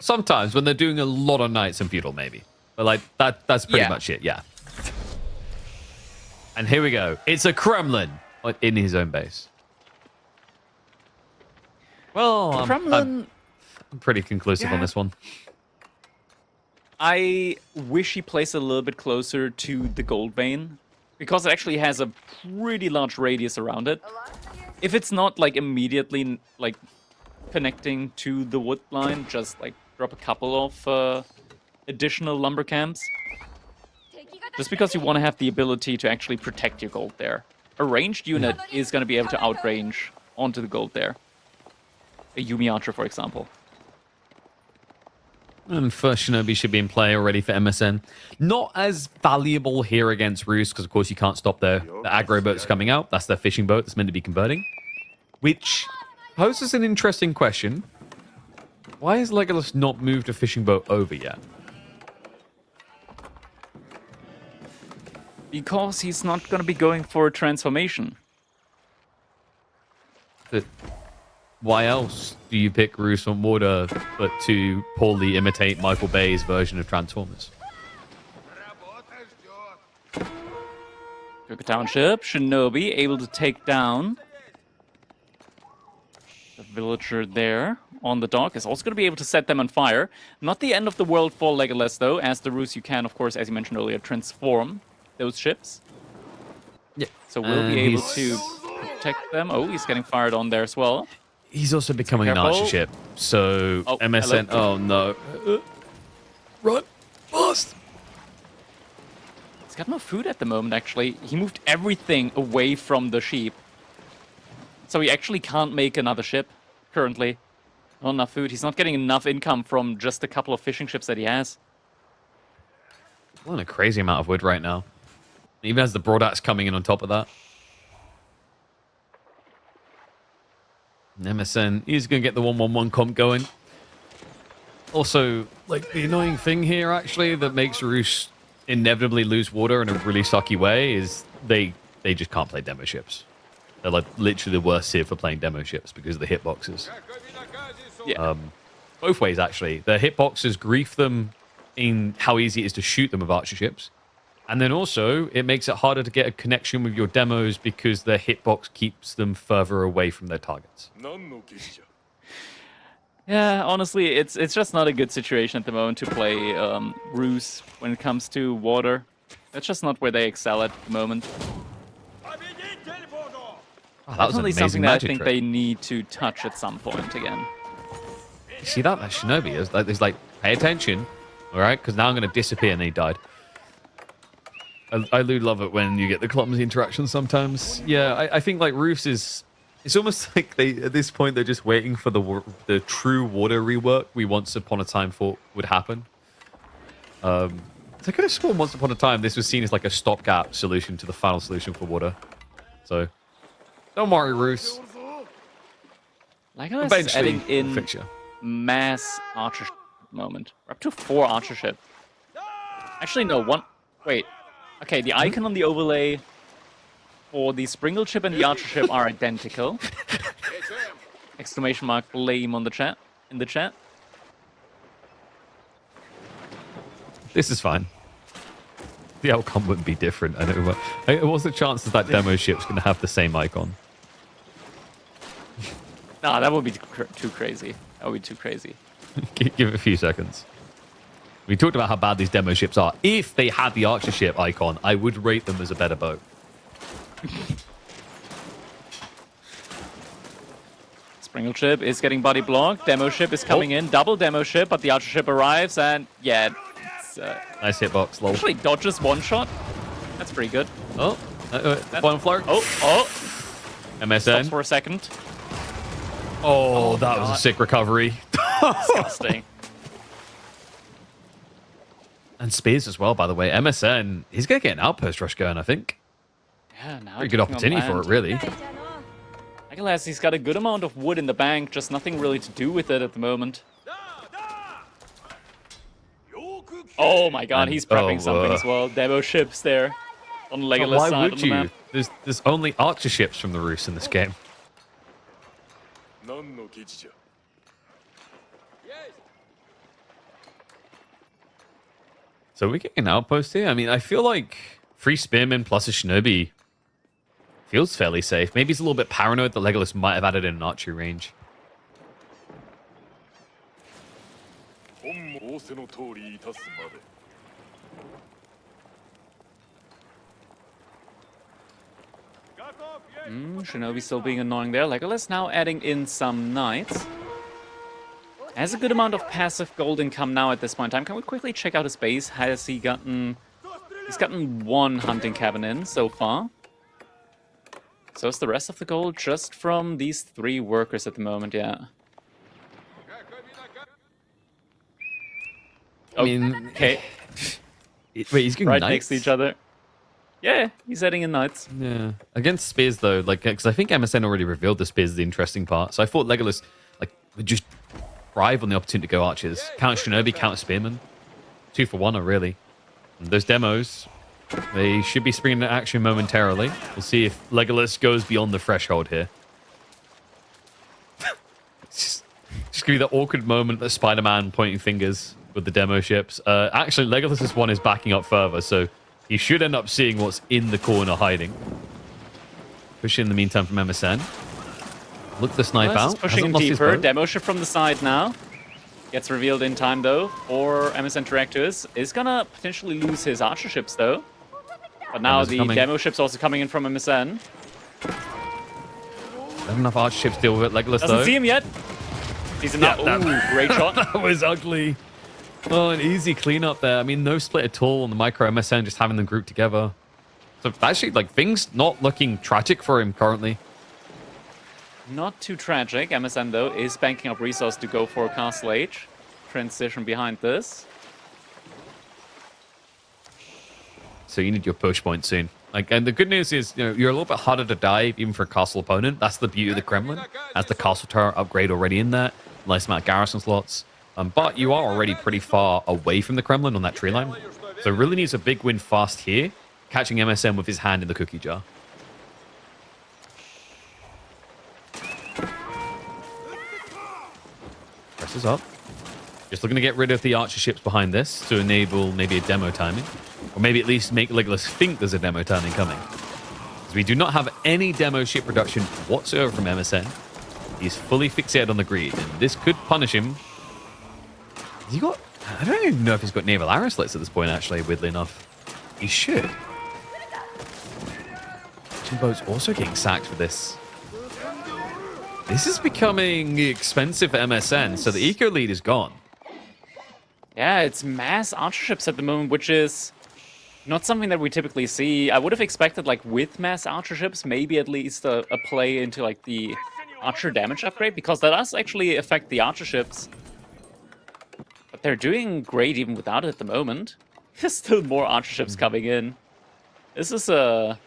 Sometimes, when they're doing a lot of knights and feudal, maybe. But, like, that's pretty much it, yeah. And here we go. It's a Kremlin in his own base. Well, I'm pretty conclusive on this one. I wish he placed a little bit closer to the gold vein, because it actually has a pretty large radius around it. If it's not, like, immediately, like, connecting to the wood line, just, like, drop a couple of additional lumber camps. Just because you want to have the ability to actually protect your gold there. A ranged unit is going to be able to outrange onto the gold there. A Yumi Archer, for example. And first Shinobi should be in play already for MSN. Not as valuable here against Roos, because of course you can't stop the aggro boats coming out. That's their fishing boat that's meant to be converting. Which poses an interesting question. Why has LegolaS not moved a fishing boat over yet? Because he's not going to be going for a transformation. But why else do you pick Roos on water but to poorly imitate Michael Bay's version of Transformers? Took a township. Shinobi able to take down The villager there on the dock is also going to be able to set them on fire. Not the end of the world for LegolaS, though. As the Rus, you can, of course, as you mentioned earlier, transform those ships. Yeah. So we'll be able to protect them. Oh, he's getting fired on there as well. He's also becoming an archer ship. So MSN. Hello. Oh no! Run, fast! He's got no food at the moment. Actually, he moved everything away from the sheep, so he actually can't make another ship currently. Not enough food. He's not getting enough income from just a couple of fishing ships that he has. What a crazy amount of wood right now. Even as the broadaxe coming in on top of that. MSN, he's going to get the 1-1-1 comp going. Also, like, the annoying thing here, actually, that makes Rus inevitably lose water in a really sucky way is they just can't play demo ships. They're, like, literally the worst here for playing demo ships because of the hitboxes. Yeah. Both ways, actually. The hitboxes grief them in how easy it is to shoot them with archer ships. And then also, it makes it harder to get a connection with your demos because the hitbox keeps them further away from their targets. Yeah, honestly, it's just not a good situation at the moment to play Rus when it comes to water. That's just not where they excel at the moment. Oh, that was an Definitely amazing something that I magic think trick. they need to touch at some point again. You see that? That Shinobi is like, there's like, pay attention, all right? Because now I'm going to disappear, and he died. I do love it when you get the clumsy interaction sometimes. Yeah, I think like Rus is... It's almost like at this point they're just waiting for the true water rework we once upon a time thought would happen. So I could have sworn once upon a time this was seen as like a stopgap solution to the final solution for water. So don't worry, Rus. LegolaS is adding in fixture. mass archer ship at the moment. We're up to 4 archer ships. Actually, no, 1. Wait. Okay, the icon on the overlay for the Springle ship and the archer ship are identical. Exclamation mark blame on the chat. In the chat. This is fine. The outcome wouldn't be different. I know. What's the chances that demo ship's going to have the same icon? Nah, that would be too crazy. That would be too crazy. Give it a few seconds. We talked about how bad these demo ships are. If they had the archer ship icon, I would rate them as a better boat. Springle ship is getting body blocked. Demo ship is coming in. Double demo ship, but the archer ship arrives, and yeah, it's, Nice hitbox, lol. actually dodges one shot. That's pretty good. Oh, one floor. Oh, MSN. stops for a second. Oh, that was a sick recovery. Disgusting. And Spears as well, by the way. MSN, he's going to get an outpost rush going, I think. Yeah, now Pretty good opportunity for it, really. LegolaS, he's got a good amount of wood in the bank, just nothing really to do with it at the moment. Oh my god, he's prepping something as well. Demo ships there on the LegolaS Why side would of the you? map. There's only archer ships from the Rus in this game. So we're getting an outpost here. I mean, I feel like 3 spearmen plus a shinobi feels fairly safe. Maybe it's a little bit paranoid that LegolaS might have added in an archery range. Shinobi still being annoying there. LegolaS now adding in some knights. Has a good amount of passive gold income now at this point in time. Can we quickly check out his base? Has he gotten... He's gotten 1 hunting cabin in so far. So is the rest of the gold just from these 3 workers at the moment, yeah. I mean... Okay. Wait, he's getting Right knights? next to each other. Yeah, he's adding in knights. Yeah. Against Spears, though, like, because I think MSN already revealed the Spears is the interesting part. So I thought LegolaS, like, would just thrive on the opportunity to go archers. Count Shinobi, count Spearman. 2 for 1, really. And those demos, they should be springing into action momentarily. We'll see if LegolaS goes beyond the threshold here. It's just going to be the awkward moment that Spider-Man pointing fingers with the demo ships. Actually, LegolaS' one is backing up further, so he should end up seeing what's in the corner hiding. Push in the meantime from MSN. Look the snipe LegolaS is out. pushing him deeper. Demo ship from the side now. Gets revealed in time though. For MSN Directors is gonna potentially lose his archer ships though. But now the demo ship's also coming in from MSN. Not enough archer ships to deal with it. LegolaS though. Doesn't see him yet. He's in that. Ooh, great shot. That was ugly. Oh, an easy cleanup there. I mean, no split at all on the micro MSN, just having them grouped together. So actually, like, things not looking tragic for him currently. Not too tragic. MSN, though, is banking up resource to go for Castle Age. Transition behind this. So you need your push point soon. Like, and the good news is, you know, you're a little bit harder to dive even for a castle opponent. That's the beauty of the Kremlin. Has the castle tower upgrade already in there. Nice amount of garrison slots. But you are already pretty far away from the Kremlin on that tree line. So really needs a big win fast here, catching MSN with his hand in the cookie jar. Presses up. Just looking to get rid of the archer ships behind this to enable maybe a demo timing. Or maybe at least make LegolaS think there's a demo timing coming. Because we do not have any demo ship production whatsoever from MSN. He's fully fixated on the greed, and this could punish him. Has he got... I don't even know if he's got naval arrow slits at this point, actually, weirdly enough. He should. Jimbo's also getting sacked for this. This is becoming expensive for MSN, so the eco lead is gone. Yeah, it's mass archer ships at the moment, which is not something that we typically see. I would have expected, like, with mass archer ships, maybe at least a play into, like, the archer damage upgrade, because that does actually affect the archer ships. But they're doing great even without it at the moment. There's still more archer ships coming in. This is a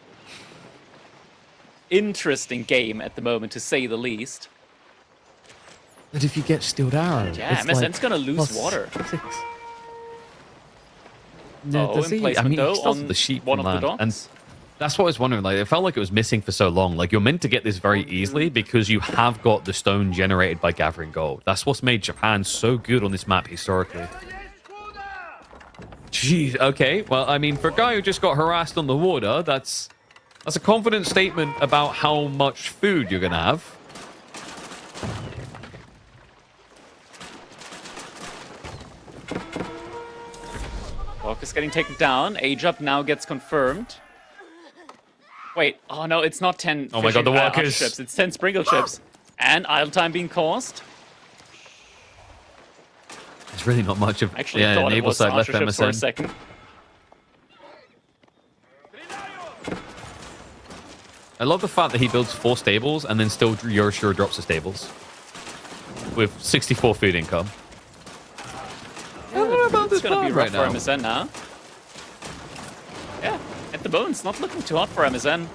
interesting game at the moment, to say the least. But if you get steeled arrow, yeah, MSN's like gonna lose water. No, does he? I mean, he starts the sheep one of the docks. And that's what I was wondering. Like, it felt like it was missing for so long. Like, you're meant to get this very easily because you have got the stone generated by gathering gold. That's what's made Japan so good on this map historically. Jeez. Okay. Well, I mean, for a guy who just got harassed on the water, that's a confident statement about how much food you're gonna have. Walk is getting taken down. Age up now gets confirmed. Wait, oh no, it's not 10 oh my god, the walkers. Ships. It's 10 sprinkle ships. And idle time being caused. There's really not much of actually thought it was side archer left ships for a second. I love the fact that he builds 4 stables and then still Yoshiro drops the stables. With 64 food income. I don't know about this gonna be rough for MSN now. Yeah, at the moment it's not looking too hot for MSN.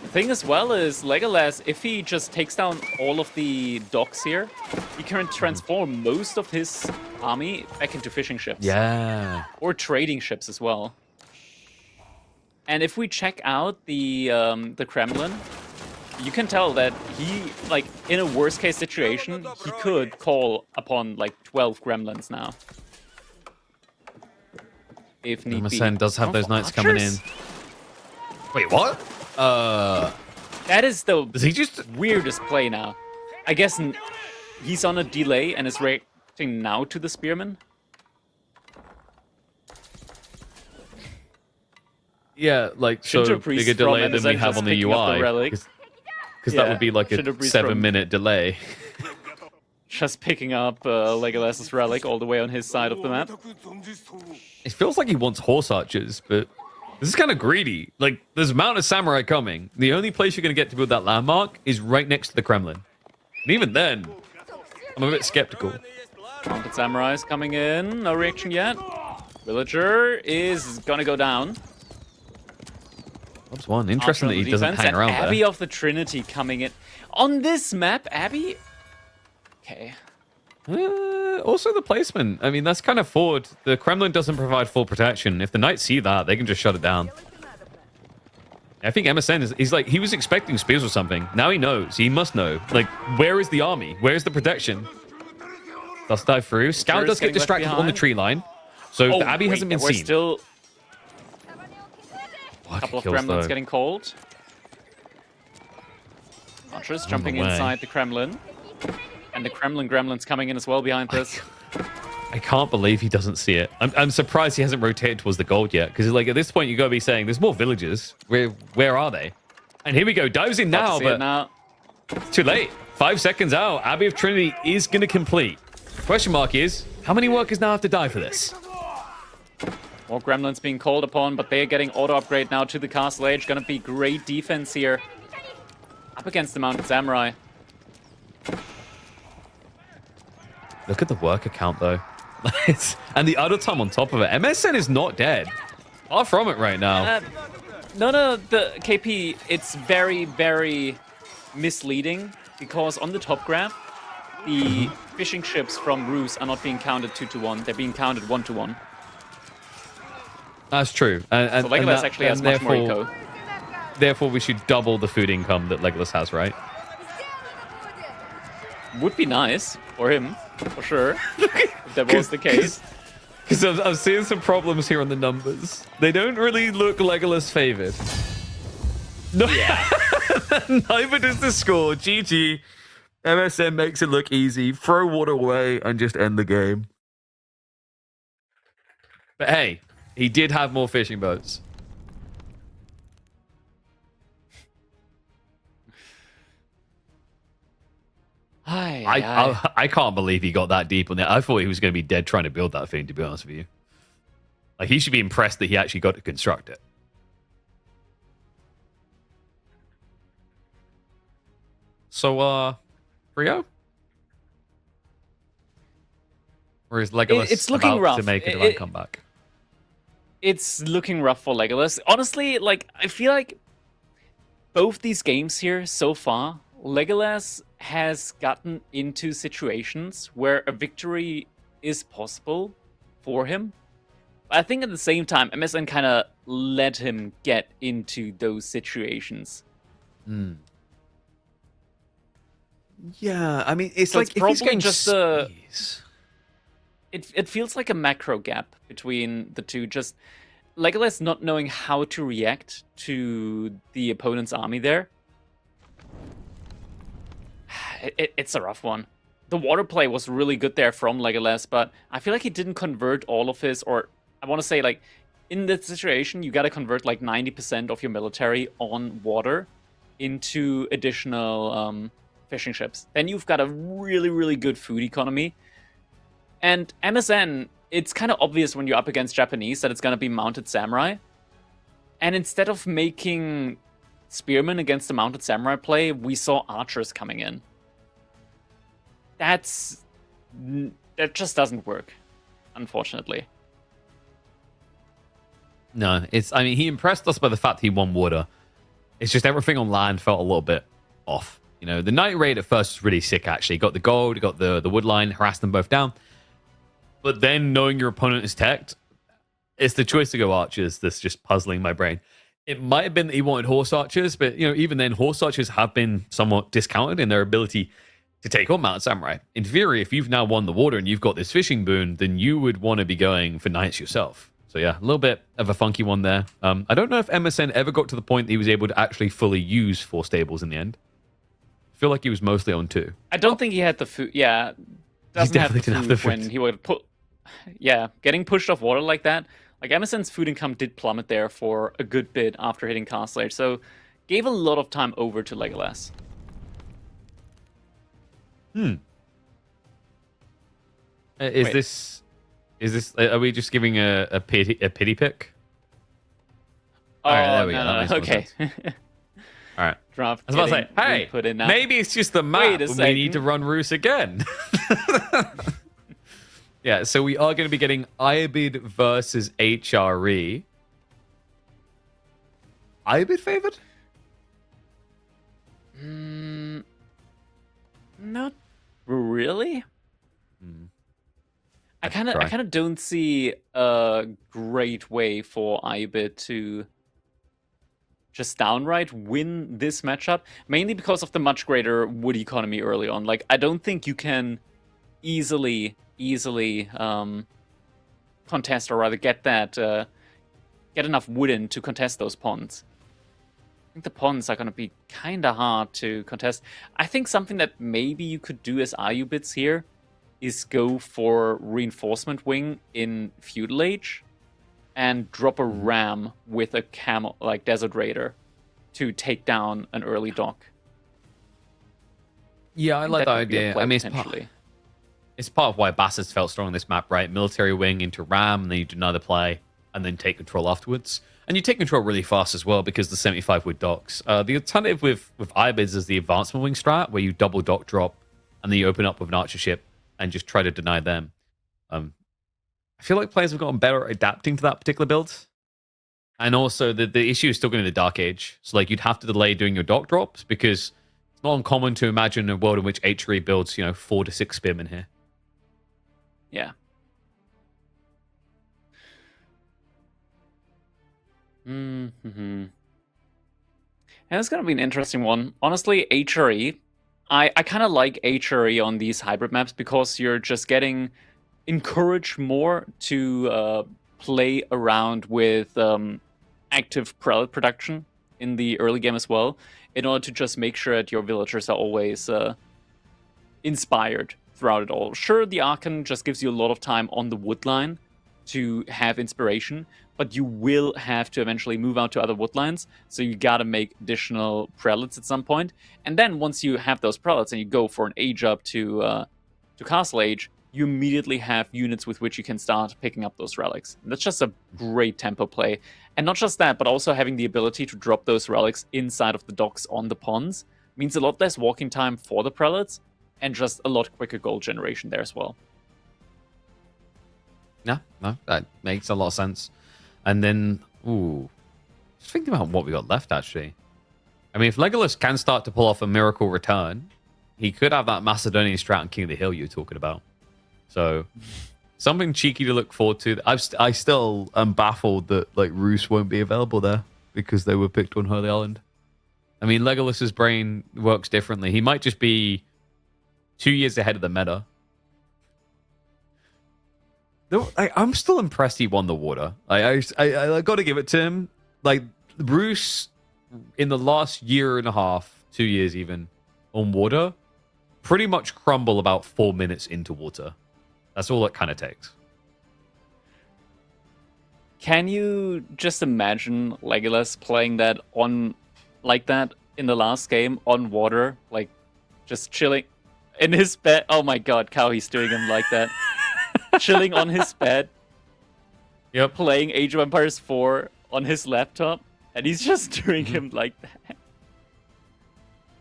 The thing as well is LegolaS, if he just takes down all of the docks here, he can transform most of his army back into fishing ships. Yeah. Or trading ships as well. And if we check out the Kremlin, you can tell that he, like, in a worst case situation, he could call upon like 12 gremlins now. If need be. MSN does have those knights coming in. Wait, what? That is the Does he just weirdest play now. I guess he's on a delay and is reacting now to the spearmen. Yeah, like, so bigger delay than we have on the UI. Because that would be like a 7-minute delay. Just picking up LegoLas's relic all the way on his side of the map. It feels like he wants horse archers, but this is kind of greedy. Like, there's a mountain of samurai coming. The only place you're going to get to build that landmark is right next to the Kremlin. And even then, I'm a bit skeptical. Mounted samurais coming in. No reaction yet. Villager is going to go down. That's one. Interesting that he doesn't hang around there. Abbey of the Trinity coming in. On this map, Abbey... Okay. Also the placement. I mean, that's kind of forward. The Kremlin doesn't provide full protection. If the knights see that, they can just shut it down. I think MSN he's like, he was expecting spears or something. Now he knows. He must know. Like, where is the army? Where's the protection? Let's dive through. Scout does get distracted on the tree line. So the Abbey hasn't been seen. Still... A couple of gremlins getting cold. Archers jumping way. inside the Kremlin. And the Kremlin gremlins coming in as well behind this. I can't believe he doesn't see it. I'm surprised he hasn't rotated towards the gold yet. Because like at this point, you got to be saying, there's more villagers. Where are they? And here we go. Dives in now, but it's too late. 5 seconds out. Abbey of Trinity is going to complete. Question mark is, how many workers now have to die for this? More gremlins being called upon, but they're getting auto upgrade now to the castle age. Gonna be great defense here. Up against the mounted samurai. Look at the worker count, though. And the other time on top of it. MSN is not dead. Far from it right now. No, the KP, it's very, very misleading because on the top graph, the fishing ships from Ruse are not being counted 2-1. They're being counted 1-1. That's true. So LegolaS actually has much more eco. Therefore, we should double the food income that LegolaS has, right? Would be nice for him, for sure, if that was the case. Because I'm seeing some problems here on the numbers. They don't really look LegolaS favored. No, Yeah. neither does the score. GG. MSN makes it look easy. Throw water away and just end the game. But hey, he did have more fishing boats. I can't believe he got that deep on that. I thought he was going to be dead trying to build that thing, to be honest with you. Like, he should be impressed that he actually got to construct it. So, Rio? Or is LegolaS it's looking about rough. to make a divine comeback? It's looking rough for LegolaS. Honestly, like, I feel like both these games here so far, LegolaS has gotten into situations where a victory is possible for him. I think at the same time, MSN kind of let him get into those situations. Yeah, I mean, it's So like it's if he's probably getting just squeeze. It feels like a macro gap between the two. Just LegolaS not knowing how to react to the opponent's army there. It's a rough one. The water play was really good there from LegolaS, but I feel like he didn't convert all of his, or I want to say, like, in this situation, you got to convert like 90% of your military on water into additional fishing ships. Then you've got a really, really good food economy. And MSN, it's kind of obvious when you're up against Japanese that it's going to be mounted samurai. And instead of making spearmen against the mounted samurai play, we saw archers coming in. That just doesn't work, unfortunately. No, I mean, he impressed us by the fact he won water. It's just everything on land felt a little bit off. You know, the night raid at first was really sick, actually. Got the gold, got the wood line, harassed them both down. But then knowing your opponent is teched, it's the choice to go archers that's just puzzling my brain. It might have been that he wanted horse archers, but, you know, even then, horse archers have been somewhat discounted in their ability to take on mounted samurai. In theory, if you've now won the water and you've got this fishing boon, then you would want to be going for knights yourself. So yeah, a little bit of a funky one there. I don't know if MSN ever got to the point that he was able to actually fully use 4 stables in the end. I feel like he was mostly on 2. I don't think he had the food. Yeah, doesn't have the food when he would put. Yeah, getting pushed off water like that. Like, MSN's food income did plummet there for a good bit after hitting Castle Age, so gave a lot of time over to LegolaS. Is this? Are we just giving a pity pick? Oh, all right, there we go. No. Okay. All right. Draft. I was about to say, hey, put in now. maybe it's just the map. Wait a We need to run Roos again. Yeah, so we are going to be getting Iabid versus HRE. Iabid favored? Not really. I kind of don't see a great way for Iabid to just downright win this matchup, mainly because of the much greater wood economy early on. Like, I don't think you can easily contest, or rather get enough wood in to contest those ponds. think the ponds are going to be kind of hard to contest. I think something that maybe you could do as IU bits here is go for reinforcement wing in feudal age and drop a ram with a camel, like Desert Raider, to take down an early dock. Yeah, I like that could be a idea. play I mean, it's part of why Bass has felt strong on this map, right? Military wing into ram, and then you do another play, and then take control afterwards. And you take control really fast as well because the 75 wood docks. The alternative with Ibids is the advancement wing strat, where you double dock drop, and then you open up with an archer ship and just try to deny them. I feel like players have gotten better at adapting to that particular build. And also, the issue is still going to be the Dark Age. So, like, you'd have to delay doing your dock drops because it's not uncommon to imagine a world in which H3 builds, 4 to 6 spearmen here. Yeah. Mm-hmm. And it's going to be an interesting one. Honestly, HRE, I kind of like HRE on these hybrid maps because you're just getting encouraged more to play around with active prelate production in the early game as well, in order to just make sure that your villagers are always inspired throughout it all. Sure, the Archon just gives you a lot of time on the wood line to have inspiration, but you will have to eventually move out to other wood lines, so you gotta make additional prelates at some point. And then once you have those prelates and you go for an age up to Castle Age, you immediately have units with which you can start picking up those relics. And that's just a great tempo play. And not just that, but also having the ability to drop those relics inside of the docks on the ponds means a lot less walking time for the prelates and just a lot quicker gold generation there as well. No, that makes a lot of sense. And then, just thinking about what we got left, actually. I mean, if LegolaS can start to pull off a miracle return, he could have that Macedonian strat on King of the Hill you were talking about. So, something cheeky to look forward to. I still am baffled that Roos won't be available there because they were picked on Holy Island. I mean, Legolas's brain works differently. He might just be 2 years ahead of the meta. I'm still impressed he won the water. I got to give it to him. Like, Roos, in the last year and a half, 2 years even, on water, pretty much crumble about 4 minutes into water. That's all it kind of takes. Can you just imagine LegolaS playing that on, like that, in the last game, on water, like, just chilling in his bed? Oh my god, how he's doing him like that. Chilling on his bed. Yep. Playing Age of Empires 4 on his laptop, and he's just doing him like that.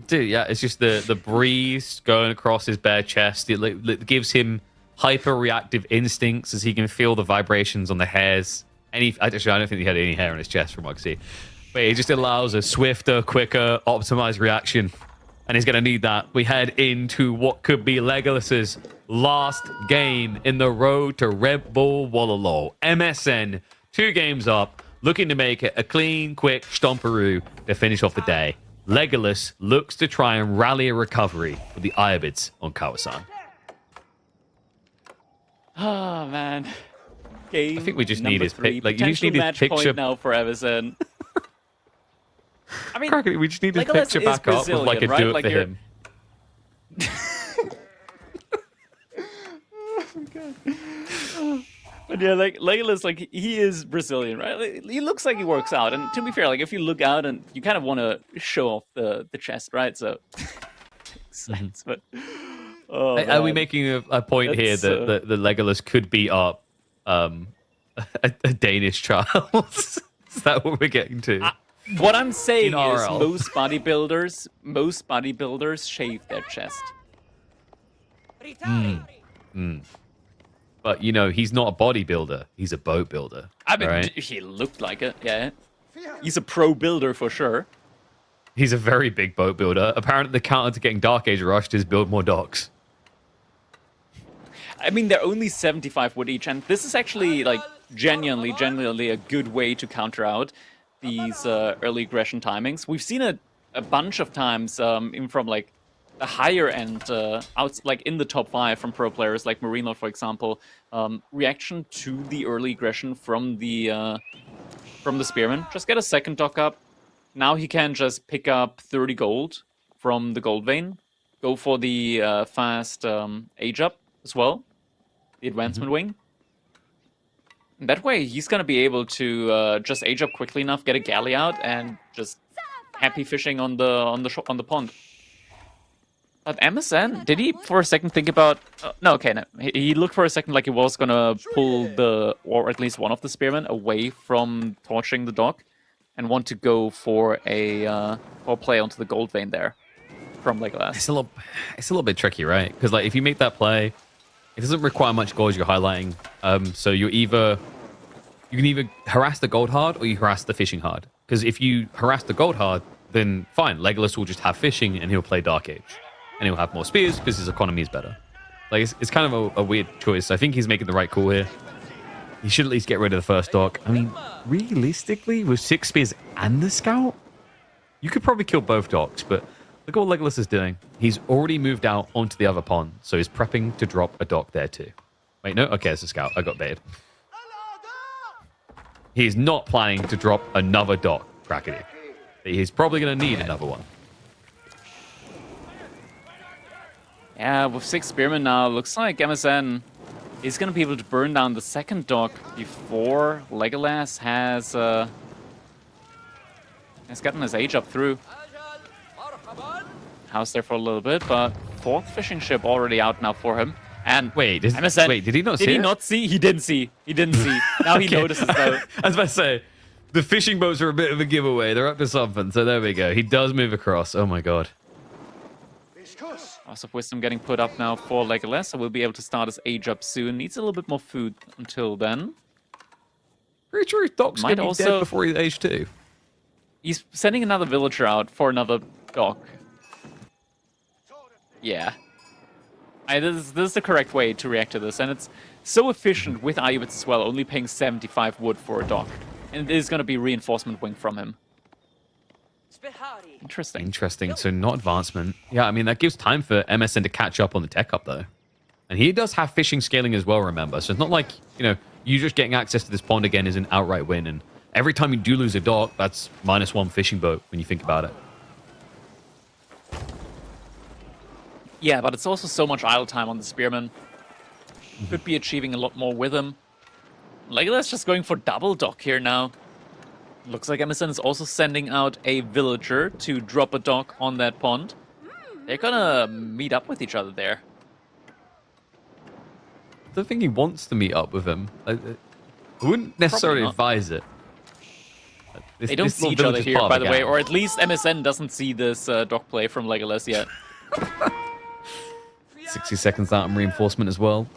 Dude, yeah, it's just the breeze going across his bare chest. It gives him hyper-reactive instincts as he can feel the vibrations on the hairs. Actually, I don't think he had any hair on his chest from what I could see. But it just allows a swifter, quicker, optimized reaction. And he's going to need that. We head into what could be Legolas's last game in the road to Red Bull Wololo. MSN, 2 games up, looking to make it a clean, quick stomperoo to finish off the day. LegolaS looks to try and rally a recovery with the Ibids on Kawasan. Oh, man. Game I think we just need his pick. you just need his picture now for MSN. I mean, we just need his LegolaS picture back up with like a right? do it Like for him. But yeah, like LegolaS, like he is Brazilian, right? Like, he looks like he works out, and to be fair, like if you look out and you kind of want to show off the chest, right? So makes sense. But are we making a point here that the LegolaS could beat up a Danish child? Is that what we're getting to? What I'm saying is most bodybuilders shave their chest. But, he's not a bodybuilder. He's a boat builder. I mean, right? he looked like it, yeah. He's a pro builder for sure. He's a very big boat builder. Apparently, the counter to getting Dark Age rushed is build more docks. I mean, they're only 75 wood each, and this is actually, like, genuinely a good way to counter out these early aggression timings. We've seen it a bunch of times, even from, like, the higher end, like in the top 5 from pro players like Marino, for example, reaction to the early aggression from the spearman. Just get a second dock up, now he can just pick up 30 gold from the gold vein, go for the fast age up as well, the advancement wing. And that way, he's gonna be able to just age up quickly enough, get a galley out, and just happy fishing on the pond. But MSN, did he for a second think about? No, okay, no. He looked for a second like he was gonna pull or at least one of the spearmen away from torching the dock, and want to go for a play onto the gold vein there from LegolaS. It's a little bit tricky, right? Because like if you make that play, it doesn't require much gold you're highlighting. So you can either harass the gold hard or you harass the fishing hard. Because if you harass the gold hard, then fine, LegolaS will just have fishing and he'll play Dark Age. And he'll have more spears because his economy is better. Like, it's kind of a weird choice. I think he's making the right call here. He should at least get rid of the first dock. I mean, realistically, with 6 spears and the scout, you could probably kill both docks, but look at what LegolaS is doing. He's already moved out onto the other pond, so he's prepping to drop a dock there too. Wait, no? Okay, it's a scout. I got baited. He's not planning to drop another dock, Crackety. He's probably going to need another one. Yeah, with 6 spearmen now, looks like MSN is going to be able to burn down the second dock before LegolaS has gotten his age up through. House there for a little bit, but 4th fishing ship already out now for him. And wait, MSN, did he not see? Did he not see? He didn't see. He didn't see. Now he notices though. I was about to say, the fishing boats are a bit of a giveaway. They're up to something. So there we go. He does move across. Oh my god. House of Wisdom getting put up now for LegolaS, so we'll be able to start his age up soon. Needs a little bit more food until then. Pretty sure his dock's Might going to be also- dead before he's age 2. He's sending another villager out for another dock. Yeah. This is the correct way to react to this, and it's so efficient with Ayubits as well, only paying 75 wood for a dock. And it is going to be reinforcement wing from him. Interesting. Interesting. So not advancement. Yeah, I mean, that gives time for MSN to catch up on the tech up, though. And he does have fishing scaling as well, remember. So it's not like, you just getting access to this pond again is an outright win. And every time you do lose a dock, that's -1 fishing boat when you think about it. Yeah, but it's also so much idle time on the spearman. Could be achieving a lot more with him. LegolaS just going for double dock here now. Looks like MSN is also sending out a villager to drop a dock on that pond. They're gonna meet up with each other there. I don't think he wants to meet up with him. I wouldn't necessarily advise it. They don't see each other here, by the way, or at least MSN doesn't see this dock play from LegolaS yet. 60 seconds out on reinforcement as well.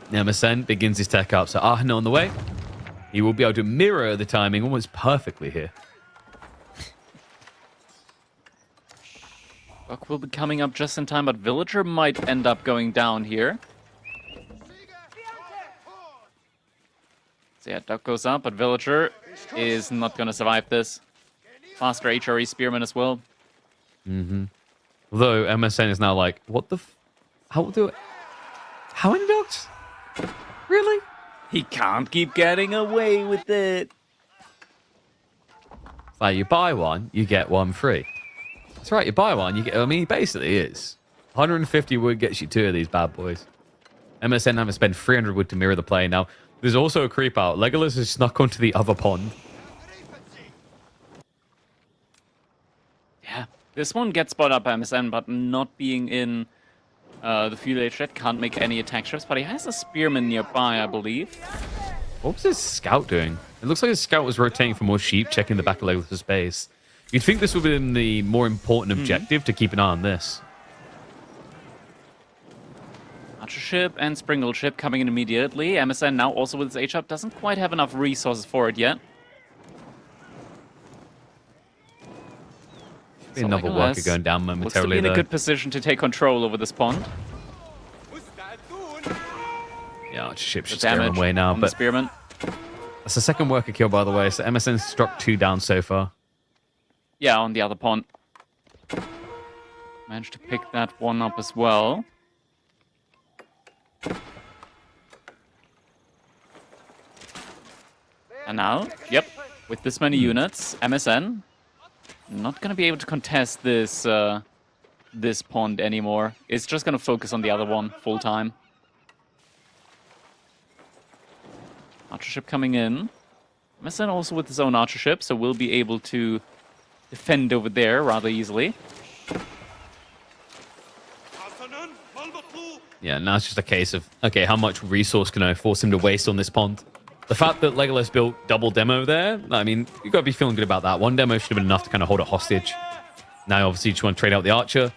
MSN begins his tech up, so Ahna on the way. He will be able to mirror the timing almost perfectly here. Dock will be coming up just in time, but villager might end up going down here. So yeah, Duck goes up, but Villager is not going to survive this. Faster HRE Spearman as well. Mm-hmm. Although MSN is now like, what the how do it? How many dogs? Really? He can't keep getting away with it. It's like you buy one, you get one free. That's right, you buy one, you get... I mean, he basically is. 150 wood gets you 2 of these bad boys. MSN having to spend 300 wood to mirror the play. Now, there's also a creep out. LegolaS has snuck onto the other pond. Yeah, this one gets spot up by MSN, but not being in the fuel age jet, can't make any attack shifts, but he has a spearman nearby, I believe. What was his scout doing? It looks like his scout was rotating for more sheep, checking the back of LegolaS' base. You'd think this would have been the more important objective to keep an eye on this. Archer ship and Springle ship coming in immediately. MSN now also with its H-up doesn't quite have enough resources for it yet. So another worker going down momentarily. Looks to be in a good position to take control over this pond. Yeah, Archer ship should scare him away now. But Spearman. That's the second worker kill, by the way. So MSN struck 2 down so far. Yeah, on the other pond. Managed to pick that one up as well. And now, yep, With this many units, MSN not gonna be able to contest this this pond anymore. It's just gonna focus on the other one full time. Archer ship coming in. MSN also with his own archer ship, so we'll be able to defend over there rather easily. Yeah, now it's just a case of, okay, how much resource can I force him to waste on this pond? The fact that LegolaS built double demo there, I mean, you got to be feeling good about that. One demo should have been enough to kind of hold it hostage. Now, obviously, you just want to trade out the archer.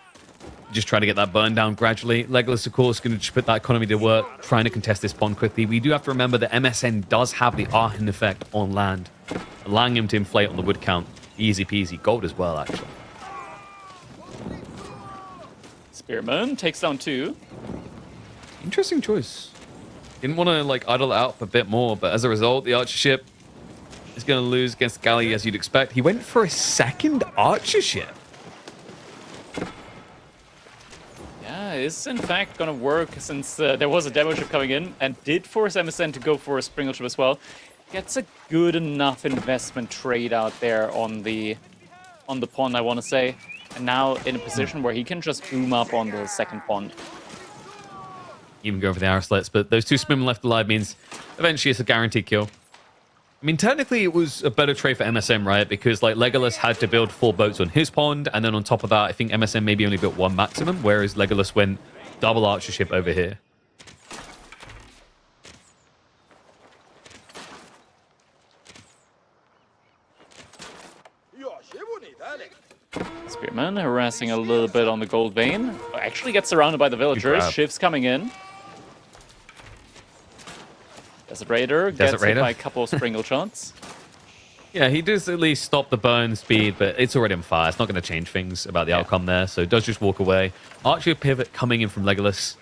Just try to get that burn down gradually. LegolaS, of course, going to just put that economy to work, trying to contest this pond quickly. We do have to remember that MSN does have the Arhin effect on land, allowing him to inflate on the wood count. Easy peasy. Gold as well, actually. Spearman takes down 2. Interesting choice. Didn't want to like idle it out a bit more, but as a result, the archer ship is going to lose against Galley as you'd expect. He went for a second archer ship. Yeah, it's in fact going to work since there was a demo ship coming in and did force MSN to go for a Springle ship as well. Gets a good enough investment trade out there on the pond, I want to say. And now in a position where he can just boom up on the second pond. Even go for the arrow slits, but those 2 Spimmen left alive means eventually it's a guaranteed kill. I mean, technically it was a better trade for MSM, right? Because like LegolaS had to build 4 boats on his pond, and then on top of that, I think MSM maybe only built 1 maximum, whereas LegolaS went double archer ship over here. Spearman harassing a little bit on the gold vein. Actually gets surrounded by the villagers. Shifts coming in. Desert Raider gets hit by a couple of Springle shots. Yeah, he does at least stop the burn speed, but it's already on fire. It's not going to change things about the outcome there, so it does just walk away. Archer pivot coming in from LegolaS.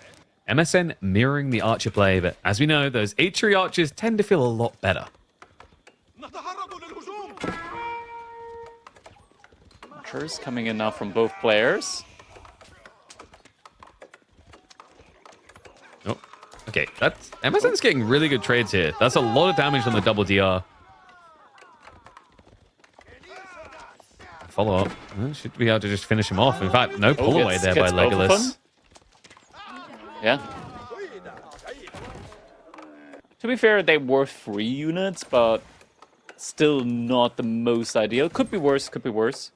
MSN mirroring the archer play, but as we know, those archery archers tend to feel a lot better. Archers coming in now from both players. Oh, okay, that's MSN's getting really good trades here. That's a lot of damage on the double DR. Follow up. Should be able to just finish him off. In fact, no pull away there by LegolaS. Yeah. To be fair, they were 3 units, but still not the most ideal. Could be worse, could be worse.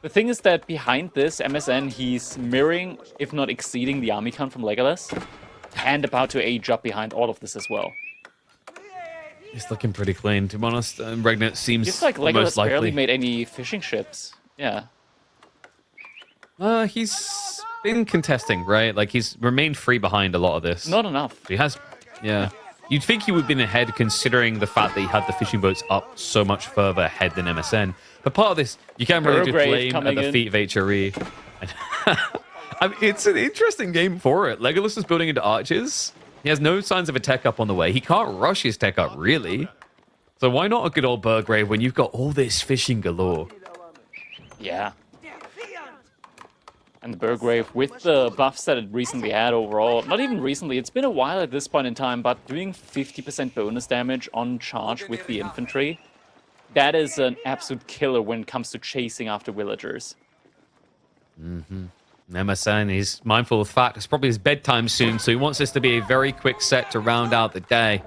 The thing is that behind this, MSN, he's mirroring, if not exceeding, the army count from LegolaS, and about to age up behind all of this as well. He's looking pretty clean, to be honest. Regnant seems just like most LegolaS likely. barely made any fishing ships. Yeah. He's been contesting, right? Like, he's remained free behind a lot of this. Not enough. He has, yeah. You'd think he would have been ahead considering the fact that he had the fishing boats up so much further ahead than MSN. But part of this, you can't really just blame at the feet of HRE. I mean, it's an interesting game for it. LegolaS is building into archers. He has no signs of a tech up on the way. He can't rush his tech up, really. So why not a good old Burgrave when you've got all this fishing galore? Yeah. And the Burgrave, with the buffs that it recently had overall, not even recently, it's been a while at this point in time, but doing 50% bonus damage on charge with the infantry, that is an absolute killer when it comes to chasing after villagers. Mm-hmm. MSN, he's mindful of the fact it's probably his bedtime soon, so he wants this to be a very quick set to round out the day.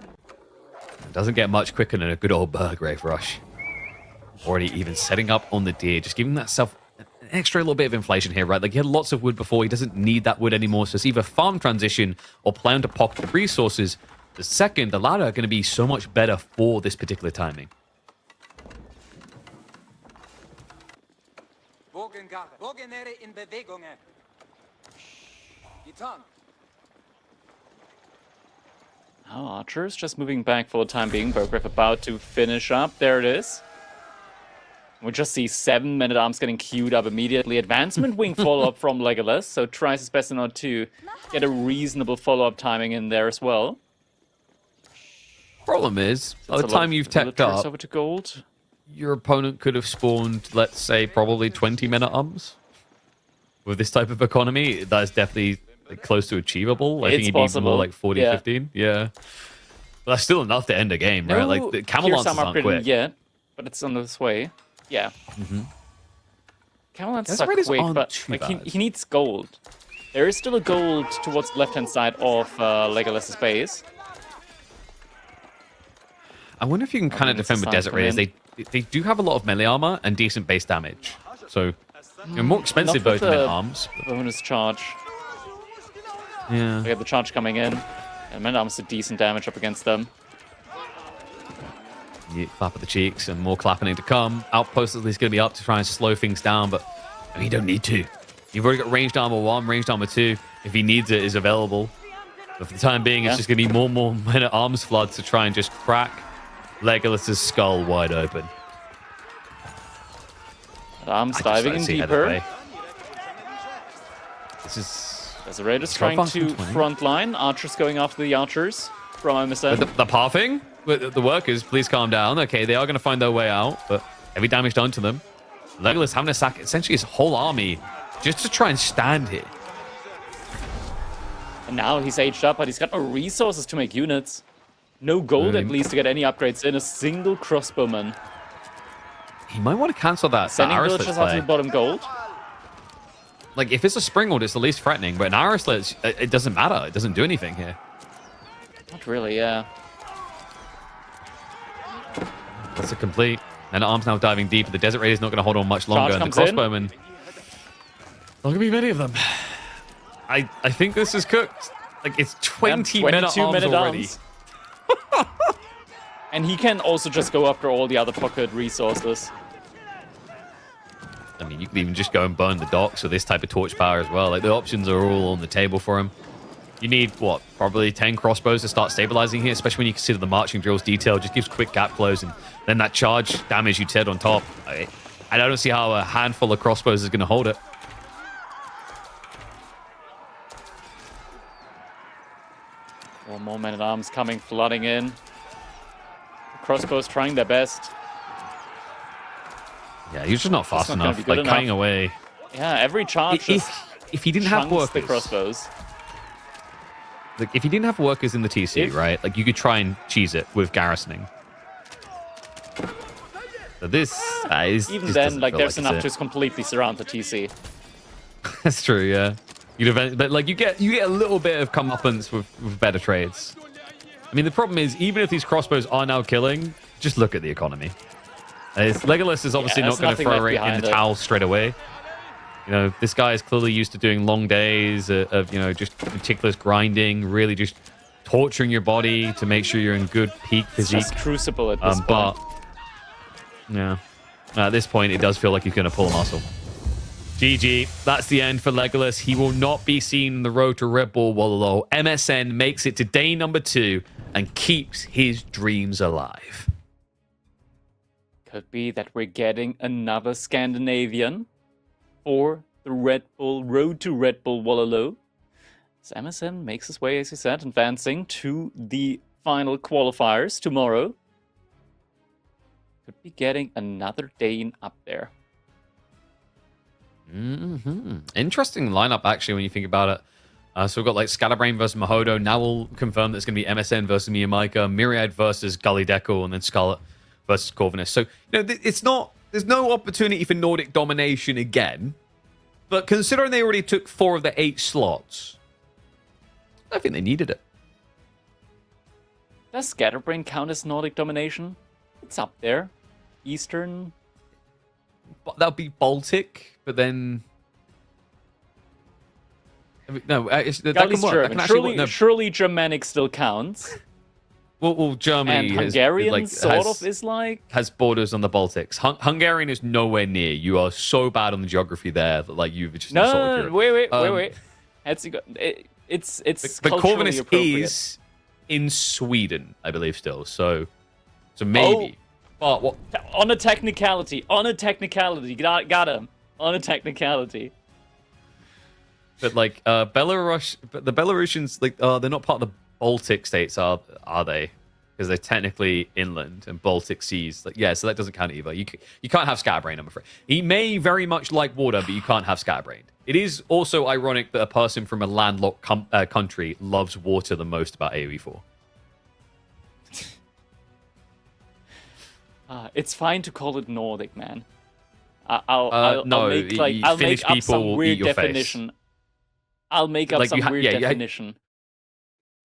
It doesn't get much quicker than a good old Burgrave rush. Already even setting up on the deer, just giving that self an extra little bit of inflation here, right? Like, he had lots of wood before, he doesn't need that wood anymore, so it's either farm transition or plan to pocket resources. The second, the latter, are going to be so much better for this particular timing. Now archers just moving back for the time being. Burgrave about to finish up. There it is. We just see 7 men-at-arms getting queued up immediately. Advancement wing follow-up from LegolaS, so tries his best not to get a reasonable follow-up timing in there as well. Problem is, by the time you've teched up, over to gold. Your opponent could have spawned, let's say, probably 20 men-at-arms. With this type of economy, that is definitely close to achievable. I think he'd be more like 40, 15. Yeah. But that's still enough to end a game, right? Like the camel Here's lances some aren't upgrading quick. yet, but it's on its way. Yeah. Camel lances Desert are Raiders quick, aren't but too like bad. he needs gold. There is still a gold towards the left-hand side of LegolaS's base. I wonder if you can kind of it's defend with starting Desert to come Raiders. in. They do have a lot of melee armor and decent base damage. So, they're more expensive Not with both men the arms. bonus charge. Yeah. We have the charge coming in. And men arms did decent damage up against them. You clap at the cheeks and more clapping to come. Outpost at least going to be up to try and slow things down, but I mean, you don't need to. You've already got ranged armor 1, ranged armor 2. If he needs it, is available. But for the time being, it's just going to be more men at arms flood to try and just crack Legolas's skull wide open. Arms diving in deeper. This is... As the Raiders trying to front line. Archers going after the archers from MSN. The pathing? The workers, please calm down. Okay, they are going to find their way out, but heavy damage done to them. Legolas having to sack essentially his whole army just to try and stand here. And now he's aged up, but he's got no resources to make units. No gold, at least, to get any upgrades in. A single crossbowman. He might want to cancel that Sending Arislet villagers out to play. the bottom gold. Like, if it's a Springald, it's the least threatening, but an Arislet, it doesn't matter. It doesn't do anything here. Not really, yeah. That's a complete. And arms now diving deep. The Desert Raider's not going to hold on much longer. And the Charge comes crossbowmen, not going to be many of them. I think this is cooked. Like, it's 20 men at arms already. And he can also just go after all the other pocket resources. I mean, you could even just go and burn the docks with this type of torch power as well. Like, the options are all on the table for him. You need, what, probably 10 crossbows to start stabilizing here, especially when you consider the marching drills detail. Just gives quick gap close, and then that charge damage you said on top. I don't see how a handful of crossbows is going to hold it. One more men-at-arms coming, flooding in. The crossbows trying their best. Yeah, you're just not fast not gonna enough. be good Like, enough. cutting away. Yeah, every charge just If he didn't have chunks workers, the crossbows. like, if he didn't have workers in the TC, right? Like, you could try and cheese it with garrisoning. So this is Even this then, doesn't like, feel there's like enough it's to completely surround the TC. That's true, yeah. But like you get a little bit of comeuppance with better trades. I mean, the problem is even if these crossbows are now killing, just look at the economy. Legolas is obviously not going to throw right in the towel straight away. You know, this guy is clearly used to doing long days of you know, just meticulous grinding, really just torturing your body to make sure you're in good peak physique. It's just crucible at this point. But yeah, at this point, it does feel like he's going to pull a muscle. GG. That's the end for Legolas. He will not be seen on the road to Red Bull Wololo. MSN makes it to day number 2 and keeps his dreams alive. Could be that we're getting another Scandinavian for the Red Bull road to Red Bull Wololo. As MSN makes his way, as you said, advancing to the final qualifiers tomorrow. Could be getting another Dane up there. Interesting lineup, actually, when you think about it. So we've got like Scatterbrain versus Mahodo. Now we'll confirm that it's going to be MSN versus Miyamaika, Myriad versus Gully Deckle, and then Scarlet versus Corvinus. So, you know, it's not, there's no opportunity for Nordic domination again. But considering they already took 4 of the 8 slots, I think they needed it. Does Scatterbrain count as Nordic domination? It's up there. Eastern. But that'll be Baltic, but then... I mean, no, that Gully's can work. That can German. actually work. No, Surely Germanic still counts. well, Germany And Hungarian is like... has borders on the Baltics. Hungarian is nowhere near. You are so bad on the geography there that like you've just insulted Europe. Wait. It's But culturally Corvinus appropriate. is in Sweden, I believe, still. So maybe. But what? On a technicality. Got him. On a technicality. But like Belarus, but the Belarusians, like, they're not part of the Baltic states, are they? Because they're technically inland and Baltic seas. Like, yeah, so that doesn't count either. You can't have Scatterbrain, I'm afraid. He may very much like water, but you can't have Scatterbrain. It is also ironic that a person from a landlocked country loves water the most about AoE4. It's fine to call it Nordic, man. No, I'll make like I'll Finnish make up people some will weird eat your face. definition. I'll make up Like, some weird definition.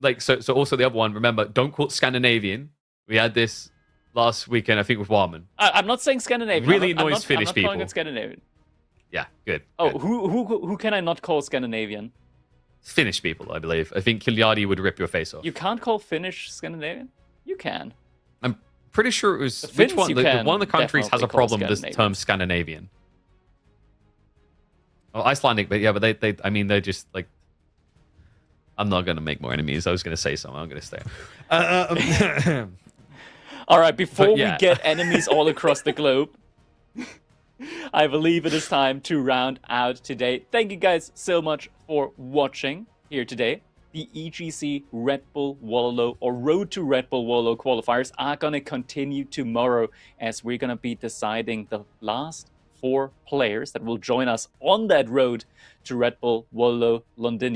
Like, so also the other one, remember, don't call it Scandinavian. We had this last weekend, I think, with Warman. I'm not saying Scandinavian. Really I'm not, annoys Finnish I'm not people. calling it Scandinavian. Yeah, good. Oh, good. who can I not call Scandinavian? Finnish people, I believe. I think Kiljadi would rip your face off. You can't call Finnish Scandinavian? You can. I'm pretty sure it was... The Which Finns one? you The can one of the countries has a definitely call problem with this term Scandinavian. Oh, Icelandic, but yeah, but they I mean, they're just like... I'm not going to make more enemies. I was going to say something. I'm going to stay. All right, before yeah. we get enemies all across the globe, I believe it is time to round out today. Thank you guys so much for watching here today. The EGC Red Bull Wololo or Road to Red Bull Wololo qualifiers are going to continue tomorrow as we're going to be deciding the last 4 players that will join us on that road to Red Bull Wololo Londinium.